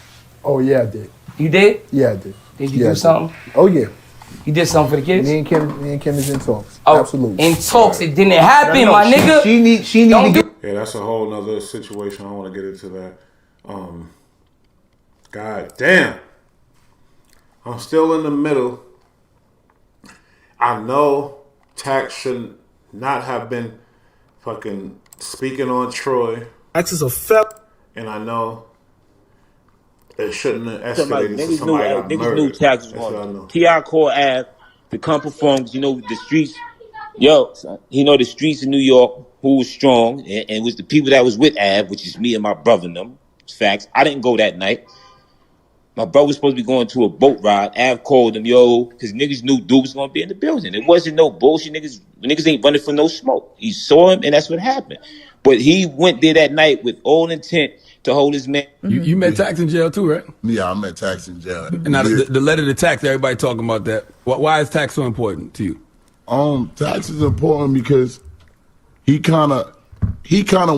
Speaker 9: Oh, yeah, I did.
Speaker 8: You did?
Speaker 9: Yeah, I did.
Speaker 8: Did you do something?
Speaker 9: Oh, yeah.
Speaker 8: You did something for the kids?
Speaker 9: Me and Kim is in talks.
Speaker 8: Oh,
Speaker 9: absolutely.
Speaker 8: In talks, it didn't happen, my nigga.
Speaker 9: She need to get.
Speaker 1: Yeah, that's a whole nother situation. I don't want to get into that. God damn. I'm still in the middle. I know Tax should not have been fucking speaking on Troy.
Speaker 2: Tax is a fel.
Speaker 1: And I know it shouldn't have escalated to
Speaker 21: Niggas
Speaker 1: somebody got
Speaker 21: knew
Speaker 1: murdered.
Speaker 21: Tax was going. T.I. called Ave to come perform. You know the streets. Yo, you know the streets in New York who was strong and it was the people that was with Ave, which is me and my brother and them. Facts. I didn't go that night. My brother was supposed to be going to a boat ride. Av called him, yo, because niggas knew dude was going to be in the building. It wasn't no bullshit. Niggas ain't running from no smoke. He saw him, and that's what happened. But he went there that night with all intent to hold his man.
Speaker 20: You met Tax in jail too, right?
Speaker 22: Yeah, I met Tax in jail.
Speaker 20: And now the letter to Tax, everybody talking about that. Why is Tax so important to you?
Speaker 22: Tax is important because he kind of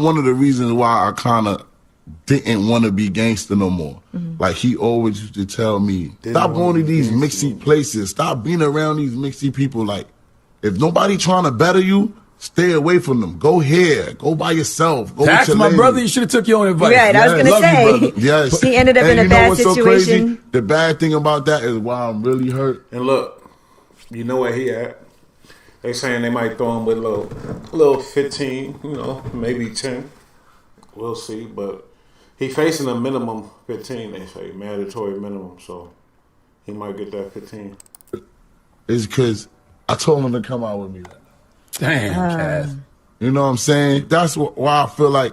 Speaker 22: one of the reasons why I kind of didn't want to be gangster no more. Like he always used to tell me, stop going to these mixy places. Stop being around these mixy people. Like if nobody trying to better you, stay away from them. Go here. Go by yourself. Go
Speaker 20: Tax,
Speaker 22: with your
Speaker 20: my
Speaker 22: lady.
Speaker 20: brother, you should have took your own advice.
Speaker 23: Right, I was going to say.
Speaker 22: You, brother. Yes.
Speaker 23: He ended up in a bad situation.
Speaker 22: So crazy? The bad thing about that is why I'm really hurt.
Speaker 1: And look, you know where he at. They saying they might throw him with a little 15, you know, maybe 10. We'll see, but he facing a minimum 15, they say, mandatory minimum, so he might get that 15.
Speaker 22: It's because I told him to come out with me.
Speaker 20: Damn, Cass.
Speaker 22: You know what I'm saying? That's why I feel like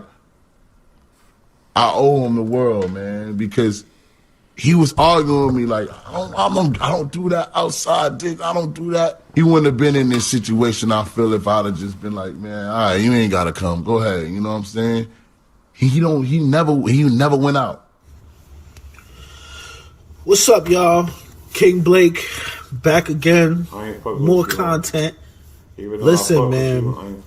Speaker 22: I owe him the world, man, because he was arguing with me like, I don't do that outside, dick. I don't do that. He wouldn't have been in this situation, I feel, if I'd have just been like, man, all right, you ain't got to come. Go ahead. You know what I'm saying? He never went out.
Speaker 2: What's up, y'all? King Blake back again. More content. Listen, man.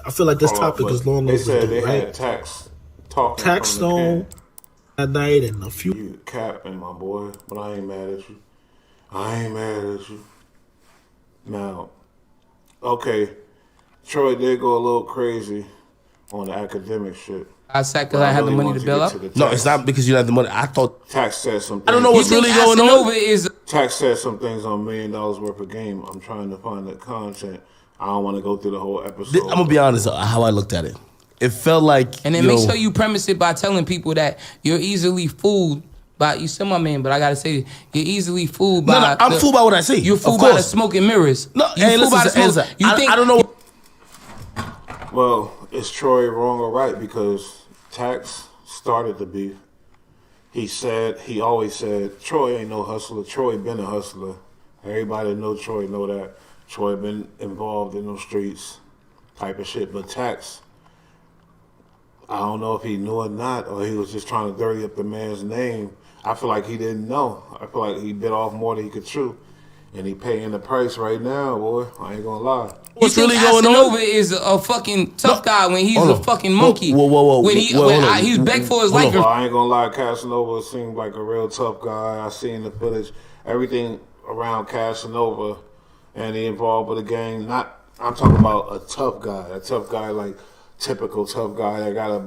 Speaker 2: I feel like this topic is long
Speaker 1: overdue. They said they
Speaker 2: right?
Speaker 1: had Tax talking.
Speaker 2: Taxstone that night and a few.
Speaker 1: You capping, my boy, but I ain't mad at you. Now, okay, Troy did go a little crazy on the academic shit.
Speaker 8: I said because I had the money to bail up?
Speaker 22: No, it's not because you had the money. I thought
Speaker 1: Tax said something.
Speaker 22: I don't know what's really going on.
Speaker 1: Tax said some things on $1 million worth of game. I'm trying to find the content. I don't want to go through the whole episode.
Speaker 22: I'm gonna be honest how I looked at it. It felt like
Speaker 8: And then make sure you premise it by telling people that you're easily fooled But you still my man, but I gotta say, you're easily fooled by.
Speaker 3: No, I'm fooled by what I see.
Speaker 8: You're fooled
Speaker 3: of
Speaker 8: by
Speaker 3: course.
Speaker 8: the smoke and mirrors.
Speaker 3: No,
Speaker 8: you
Speaker 3: hey,
Speaker 8: fooled by the smoke. You think
Speaker 3: I don't know.
Speaker 1: Well, is Troy wrong or right? Because Tax started the beef. He always said, Troy ain't no hustler. Troy been a hustler. Everybody that know Troy know that. Troy been involved in those streets type of shit. But Tax, I don't know if he knew or not, or he was just trying to dirty up the man's name. I feel like he didn't know. I feel like he bit off more than he could chew. And he paying the price right now, boy. I ain't gonna lie.
Speaker 3: What's really going on?
Speaker 8: Casanova is a fucking tough guy when he's a fucking monkey.
Speaker 3: Whoa.
Speaker 8: When he's begged for his life.
Speaker 1: I ain't gonna lie, Casanova seemed like a real tough guy. I seen the footage, everything around Casanova, and he involved with the gang. I'm talking about a tough guy like typical tough guy that got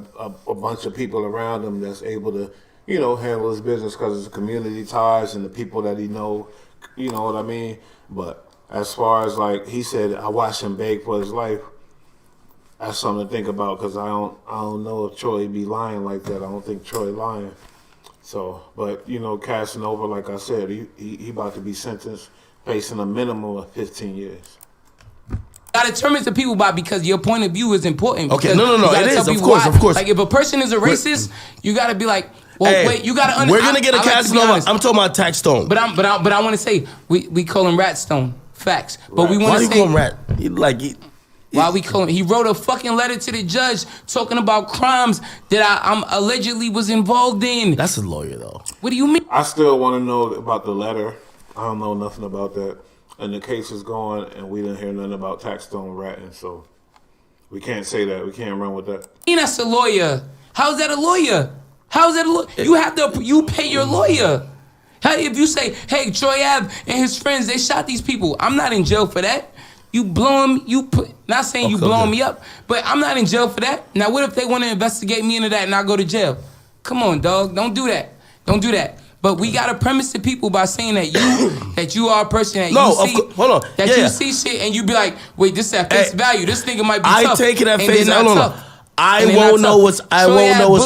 Speaker 1: a bunch of people around him that's able to, handle his business because it's community ties and the people that he know, you know what I mean? But as far as like he said, I watched him beg for his life. That's something to think about because I don't know if Troy be lying like that. I don't think Troy lying. So, but Casanova, like I said, he about to be sentenced, facing a minimum of 15 years.
Speaker 8: I determine to people by because your point of view is important.
Speaker 3: Okay, no, it is, of course.
Speaker 8: Like if a person is a racist, you gotta be like, well, wait, you gotta understand.
Speaker 3: We're gonna get a Casanova. I'm talking about Taxstone.
Speaker 8: But I want to say we call him Ratstone. Facts. But we want to say.
Speaker 3: Why do you call him Rat?
Speaker 8: Why we call him? He wrote a fucking letter to the judge talking about crimes that I'm allegedly was involved in.
Speaker 3: That's a lawyer though.
Speaker 8: What do you mean?
Speaker 1: I still want to know about the letter. I don't know nothing about that. And the case is going, and we didn't hear nothing about Taxstone ratting, so we can't say that. We can't run with that.
Speaker 8: That's a lawyer. How's that a lawyer? How's that a lawyer? You pay your lawyer. Hey, if you say, hey, Troy Ave and his friends, they shot these people. I'm not in jail for that. You blow him, not saying you blowing me up, but I'm not in jail for that. Now, what if they want to investigate me into that and I go to jail? Come on, dog. Don't do that. Don't do that. But we gotta premise the people by saying that you are a person that you see shit and you be like, wait, this is at face value. This nigga might be tough.
Speaker 3: I take it at
Speaker 8: and
Speaker 3: face value. I
Speaker 8: And
Speaker 3: won't know what's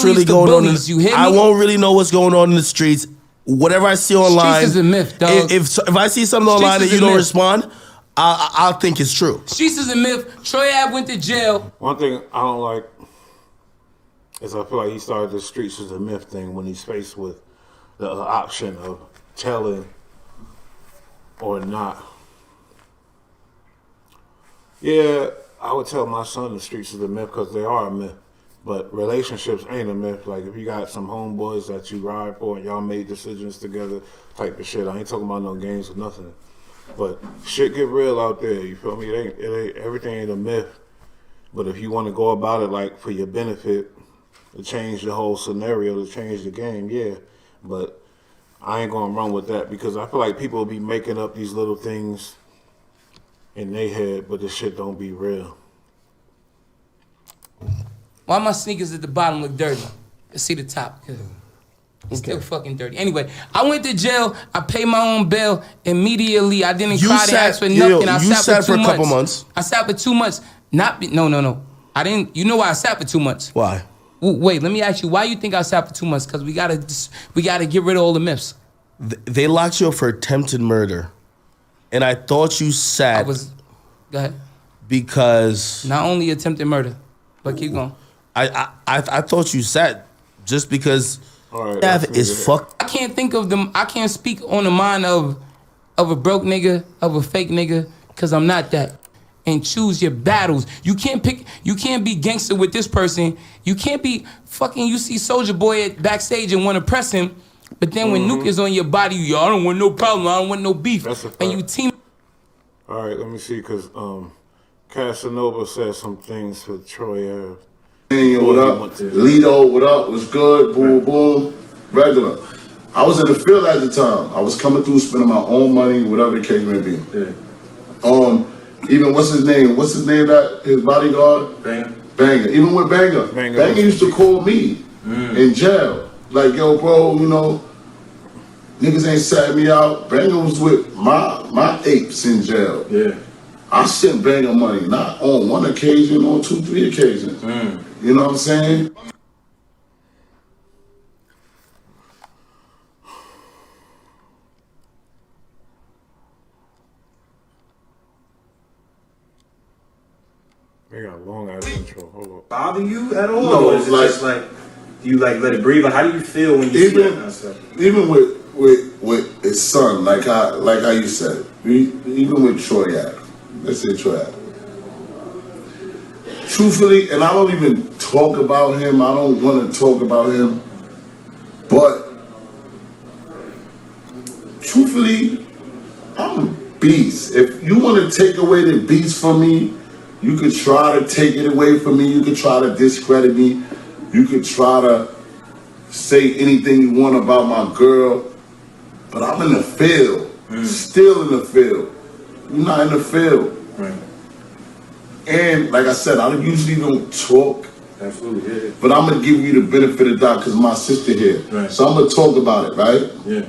Speaker 3: really going on. I won't really know what's going on in the streets. Whatever I see online,
Speaker 8: streets is a myth, dog.
Speaker 3: If I see something online that you don't respond, I'll think it's true.
Speaker 8: Streets is a myth. Troy Ave went to jail.
Speaker 1: One thing I don't like is I feel like he started the streets is a myth thing when he's faced with the option of telling or not. Yeah, I would tell my son the streets is a myth because they are a myth. But relationships ain't a myth. Like if you got some homeboys that you ride for and y'all made decisions together type of shit. I ain't talking about no games or nothing. But shit get real out there, you feel me? It ain't everything ain't a myth. But if you want to go about it like for your benefit, to change the whole scenario, to change the game, yeah. But I ain't gonna run with that because I feel like people will be making up these little things in their head, but this shit don't be real.
Speaker 8: Why my sneakers at the bottom look dirty? Let's see the top. It's still fucking dirty. Anyway, I went to jail. I paid my own bail immediately. I didn't cry to ask for nothing. I sat for 2 months.
Speaker 3: A couple months.
Speaker 8: I sat for 2 months. No. I didn't. You know why I sat for 2 months?
Speaker 3: Why?
Speaker 8: Wait, let me ask you. Why you think I sat for 2 months? Because we gotta get rid of all the myths.
Speaker 3: They locked you up for attempted murder, and I thought you sat.
Speaker 8: Go ahead.
Speaker 3: Because
Speaker 8: not only attempted murder, but keep going.
Speaker 3: I thought you sat just because is fucked.
Speaker 8: I can't think of them. I can't speak on the mind of a broke nigga, of a fake nigga, because I'm not that. And choose your battles. You can't be gangster with this person. You can't be fucking, you see Soulja Boy at backstage and want to press him, but then when Nuke is on your body, I don't want no problem, I don't want no beef. And you team.
Speaker 1: All right, let me see, because Casanova said some things for Troy Ave.
Speaker 22: Hey, what up? Lido, what up? What's good? Boom, boom. Regular. I was in the field at the time. I was coming through spending my own money, whatever the case may be. Yeah. Even what's his name? That his bodyguard? Banger. Even with Banger. Banger used to call me in jail. Like, yo, bro, niggas ain't sat me out. Banger was with my apes in jail. Yeah. I sent Banger money, not on one occasion, on 2-3 occasions. Mm. You know what I'm saying?
Speaker 1: They got a long ass intro. Hold up.
Speaker 5: Bother you at all?
Speaker 22: No,
Speaker 5: or is it
Speaker 22: like,
Speaker 5: just like, do you like let it breathe? Like, how do you feel when you see that kind of stuff?
Speaker 22: Even with his son, like how you said, even with Troy Ave, let's say Troy Ave. Truthfully, and I don't even talk about him. I don't want to talk about him, but truthfully, I'm a beast. If you want to take away the beast from me, you could try to take it away from me. You could try to discredit me. You could try to say anything you want about my girl. But I'm in the field. Still in the field. You're not in the field.
Speaker 5: Right.
Speaker 22: And like I said, I usually don't talk.
Speaker 5: Absolutely, yeah.
Speaker 22: But I'm going to give you the benefit of the doubt because my sister here.
Speaker 5: Right.
Speaker 22: So I'm going to talk about it, right?
Speaker 5: Yeah.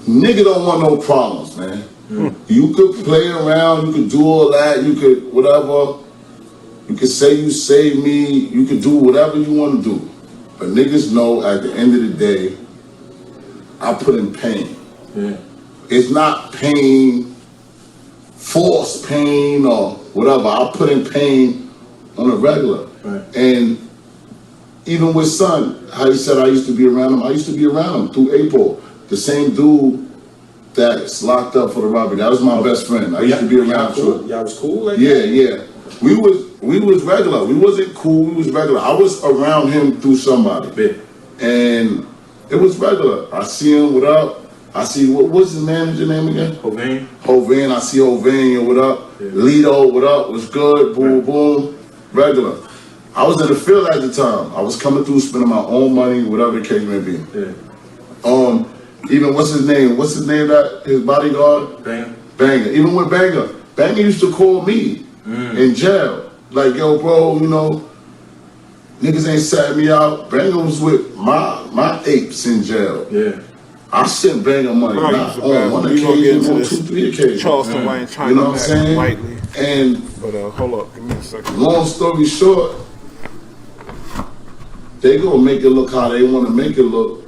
Speaker 22: Nigga don't want no problems, man. You could play around, you could do all that, you could whatever. You could say you saved me, you could do whatever you want to do. But niggas know at the end of the day, I put in pain.
Speaker 5: Yeah.
Speaker 22: It's not pain, forced pain or whatever. I put in pain on a regular.
Speaker 5: Right.
Speaker 22: And even with son, how he said I used to be around him, I used to be around him through April. The same dude that's locked up for the robbery. That was my best friend. I used to be around him.
Speaker 5: Y'all was cool like
Speaker 22: Yeah,
Speaker 5: that?
Speaker 22: yeah. We was regular. We wasn't cool, we was regular. I was around him through somebody. And it was regular. I see him, what up? I see, what's his manager name again? Hovain. I see Hovain, what up? Yeah. Lido, what up? What's good? Boom, boom. Regular. I was in the field at the time. I was coming through spending my own money, whatever the case may be.
Speaker 5: Yeah.
Speaker 22: Even what's his name? What's his name? That his bodyguard? Banger. Even with Banger used to call me in jail. Like, yo, bro, you know, niggas ain't sat me out. Banger was with my apes in jail.
Speaker 5: Yeah.
Speaker 22: I sent Banger money not on one occasion, on 2-3 occasions.
Speaker 1: Charleston Wayne, China,
Speaker 22: you know what I'm saying?
Speaker 1: Lightly.
Speaker 22: And
Speaker 1: hold up, give me a second.
Speaker 22: Long story short, they gonna make it look how they want to make it look,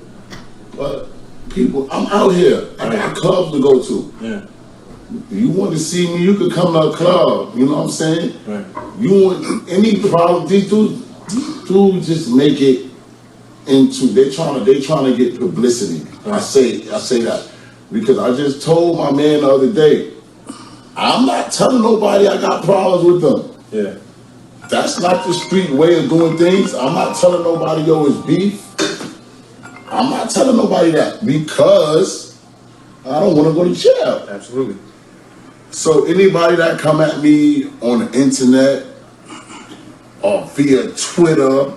Speaker 22: but people, I'm out here. I got clubs to go to.
Speaker 5: Yeah.
Speaker 22: You want to see me, you could come to a club. You know what I'm saying?
Speaker 5: Right.
Speaker 22: You want any problem? These dudes just make it into. They trying to get publicity. Right. I say that because I just told my man the other day, I'm not telling nobody I got problems with them.
Speaker 5: Yeah.
Speaker 22: That's not the street way of doing things. I'm not telling nobody, yo, it's beef. I'm not telling nobody that because I don't want to go to jail.
Speaker 5: Absolutely.
Speaker 22: So anybody that come at me on the internet or via Twitter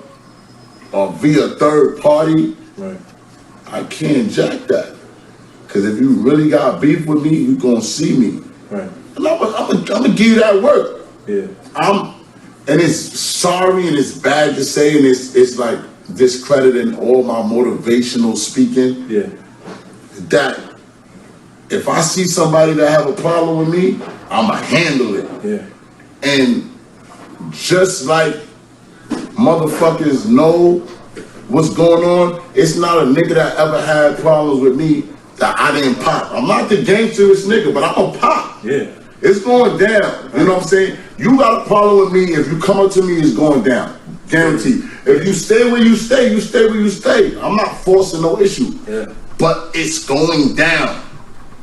Speaker 22: or via third party,
Speaker 5: right.
Speaker 22: I can't jack that. Because if you really got beef with me, you gonna see me.
Speaker 5: Right.
Speaker 22: And I'm gonna give you that work.
Speaker 5: Yeah.
Speaker 22: And it's sorry and it's bad to say and it's like discrediting all my motivational speaking.
Speaker 5: Yeah.
Speaker 22: That if I see somebody that have a problem with me, I'ma handle it.
Speaker 5: Yeah.
Speaker 22: And just like motherfuckers know what's going on, it's not a nigga that ever had problems with me that I didn't pop. I'm not the gangsterest nigga, but I'm gonna pop.
Speaker 5: Yeah.
Speaker 22: It's going down. You know what I'm saying? You got a problem with me, if you come up to me, it's going down. Guaranteed. If you stay where you stay, you stay where you stay. I'm not forcing no issue.
Speaker 5: Yeah.
Speaker 22: But it's going down.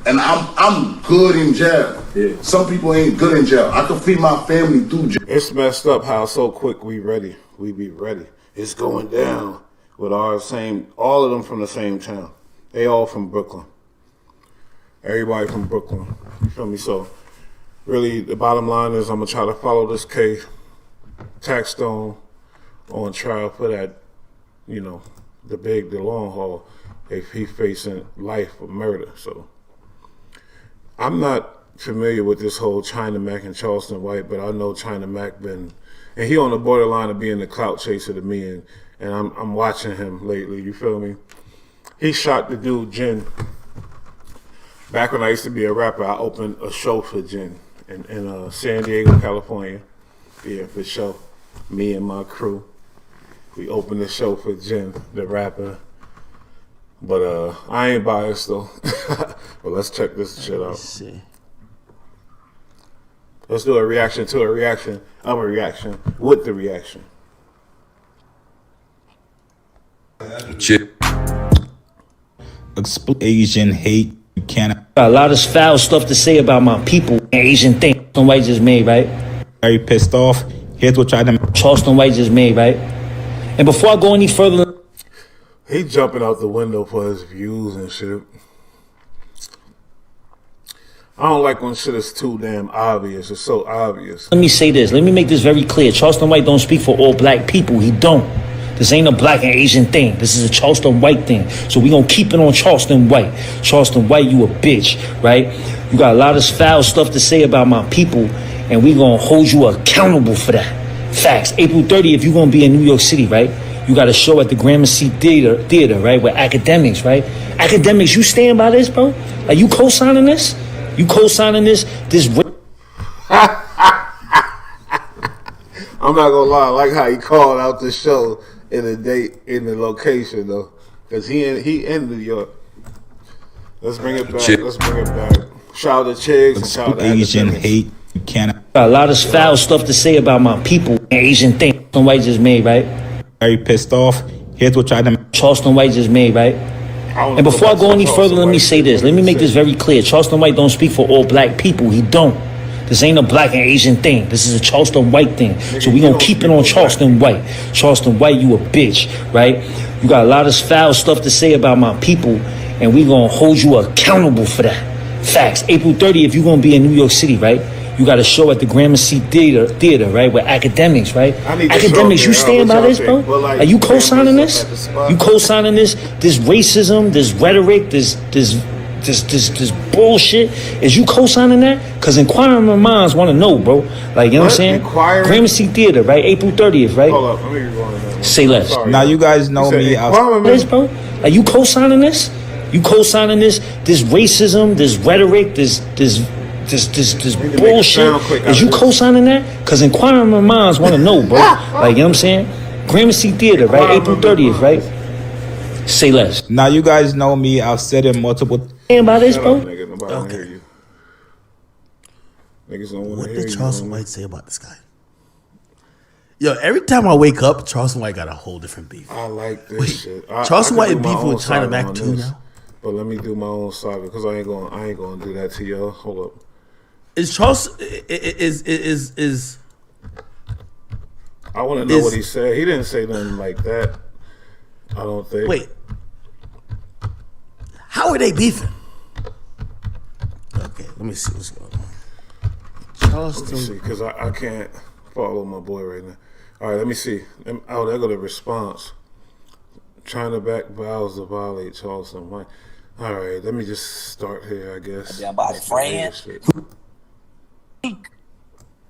Speaker 22: And I'm good in jail.
Speaker 1: Yeah.
Speaker 22: Some people ain't good in jail. I can feed my family through jail.
Speaker 1: It's messed up how so quick we be ready. It's going down with all of them from the same town. They all from Brooklyn. Everybody from Brooklyn. You feel me? So really the bottom line is I'm gonna try to follow this case. Taxstone on trial for that, you know, the long haul. If he facing life for murder. So I'm not familiar with this whole China Mac and Charleston White, but I know China Mac and he on the borderline of being the clout chaser to me, and I'm watching him lately, you feel me? He shot the dude Jin. Back when I used to be a rapper, I opened a show for Jin in San Diego, California. Yeah, for sure. Me and my crew, we opened the show for Jin, the rapper. But I ain't biased though. But let's check this shit out.
Speaker 3: See.
Speaker 1: Let's do a reaction to a reaction of a reaction with the reaction.
Speaker 6: Asian hate. You can't.
Speaker 10: A lot of foul stuff to say about my people. Asian thing. Charleston White just made, right?
Speaker 6: Very pissed off. Here's what tried to.
Speaker 10: Charleston White just made, right? And before I go any further,
Speaker 1: he jumping out the window for his views and shit. I don't like when shit is too damn obvious. It's so obvious.
Speaker 10: Let me say this. Let me make this very clear. Charleston White don't speak for all black people. He don't. This ain't a black and Asian thing. This is a Charleston White thing. So we gonna keep it on Charleston White. Charleston White, you a bitch, right? You got a lot of foul stuff to say about my people, and we gonna hold you accountable for that. Facts. April 30th, you gonna be in New York City, right? You got a show at the Gramercy Theater, right? With academics, right? Academics, you stand by this, bro? Are you co-signing this? You co-signing this?
Speaker 1: I'm not gonna lie, I like how he called out the show in the date, in the location though, because he in New York. Let's bring it back. Let's bring it back. Shout out to Chigs and shout out to
Speaker 6: Asian hate. You can't.
Speaker 10: A lot of foul stuff to say about my people. Asian thing. Charleston White just made, right?
Speaker 6: Very pissed off. Here's what tried to.
Speaker 10: Charleston White just made, right? And before I go any further, let me say this. Let me make this very clear. Charleston White don't speak for all black people. He don't. This ain't a black and Asian thing. This is a Charleston White thing. So we gonna keep it on Charleston White. Charleston White, you a bitch, right? You got a lot of foul stuff to say about my people, and we gonna hold you accountable for that. Facts. April 30th, you gonna be in New York City, right? You got a show at the Gramercy Theater, right? With academics, right? Academics, you stand by this, bro? Are you co-signing this? You co-signing this? This racism, this rhetoric, this bullshit? Is you co-signing that? Because inquiring minds want to know, bro. Like, you know what I'm saying? Gramercy Theater, right? April 30th, right?
Speaker 1: Hold up, let me rewind that.
Speaker 10: Say less.
Speaker 6: Now you guys know me.
Speaker 10: This, bro? Are you co-signing this? You co-signing this? This racism, this rhetoric, this bullshit? Is you co-signing that? Because inquiring minds want to know, bro. Like, you know what I'm saying? Gramercy Theater, right? April 30th, right? Say less.
Speaker 6: Now you guys know me. I've said it multiple times.
Speaker 10: About this, bro?
Speaker 1: Nobody wanna hear you. Niggas don't want to hear you.
Speaker 2: What did Charleston White say about this guy? Yo, every time I wake up, Charleston White got a whole different beef.
Speaker 1: I like this shit.
Speaker 2: Charleston
Speaker 1: I
Speaker 2: White
Speaker 1: can do my
Speaker 2: beef
Speaker 1: own
Speaker 2: with China
Speaker 1: saga
Speaker 2: Mac
Speaker 1: on
Speaker 2: too
Speaker 1: this,
Speaker 2: now.
Speaker 1: But let me do my own saga because I ain't gonna do that to y'all. Hold up.
Speaker 2: Is Charles is
Speaker 1: I want to know what he said. He didn't say nothing like that. I don't think.
Speaker 2: Wait. How are they beefing? Okay, let me see what's going on. Charleston,
Speaker 1: because I can't follow my boy right now. All right, let me see. Oh, there go the response. China back vows to violate Charleston White. All right, let me just start here, I guess.
Speaker 12: About friends.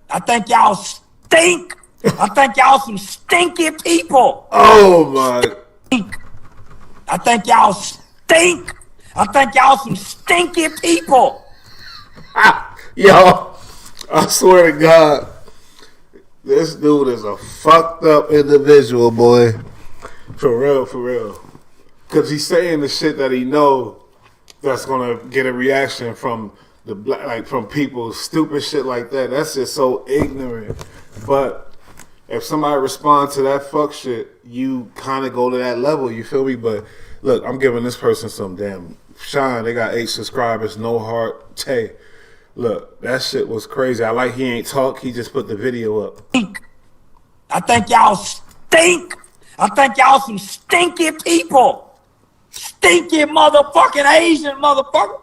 Speaker 12: I think y'all stink. I think y'all some stinky people.
Speaker 1: Oh my.
Speaker 12: I think y'all stink. I think y'all some stinky people.
Speaker 1: Yo, I swear to God, this dude is a fucked up individual, boy. For real, for real. Because he's saying the shit that he know that's going to get a reaction from the black, like from people, stupid shit like that. That's just so ignorant. But if somebody responds to that fuck shit, you kind of go to that level, you feel me? But look, I'm giving this person some damn shine. They got 8 subscribers, no heart, Tay. Look, that shit was crazy. I like he ain't talk, he just put the video up.
Speaker 12: I think y'all stink. I think y'all some stinky people. Stinky motherfucking Asian motherfucker.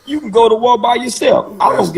Speaker 12: You can go to war by yourself. I don't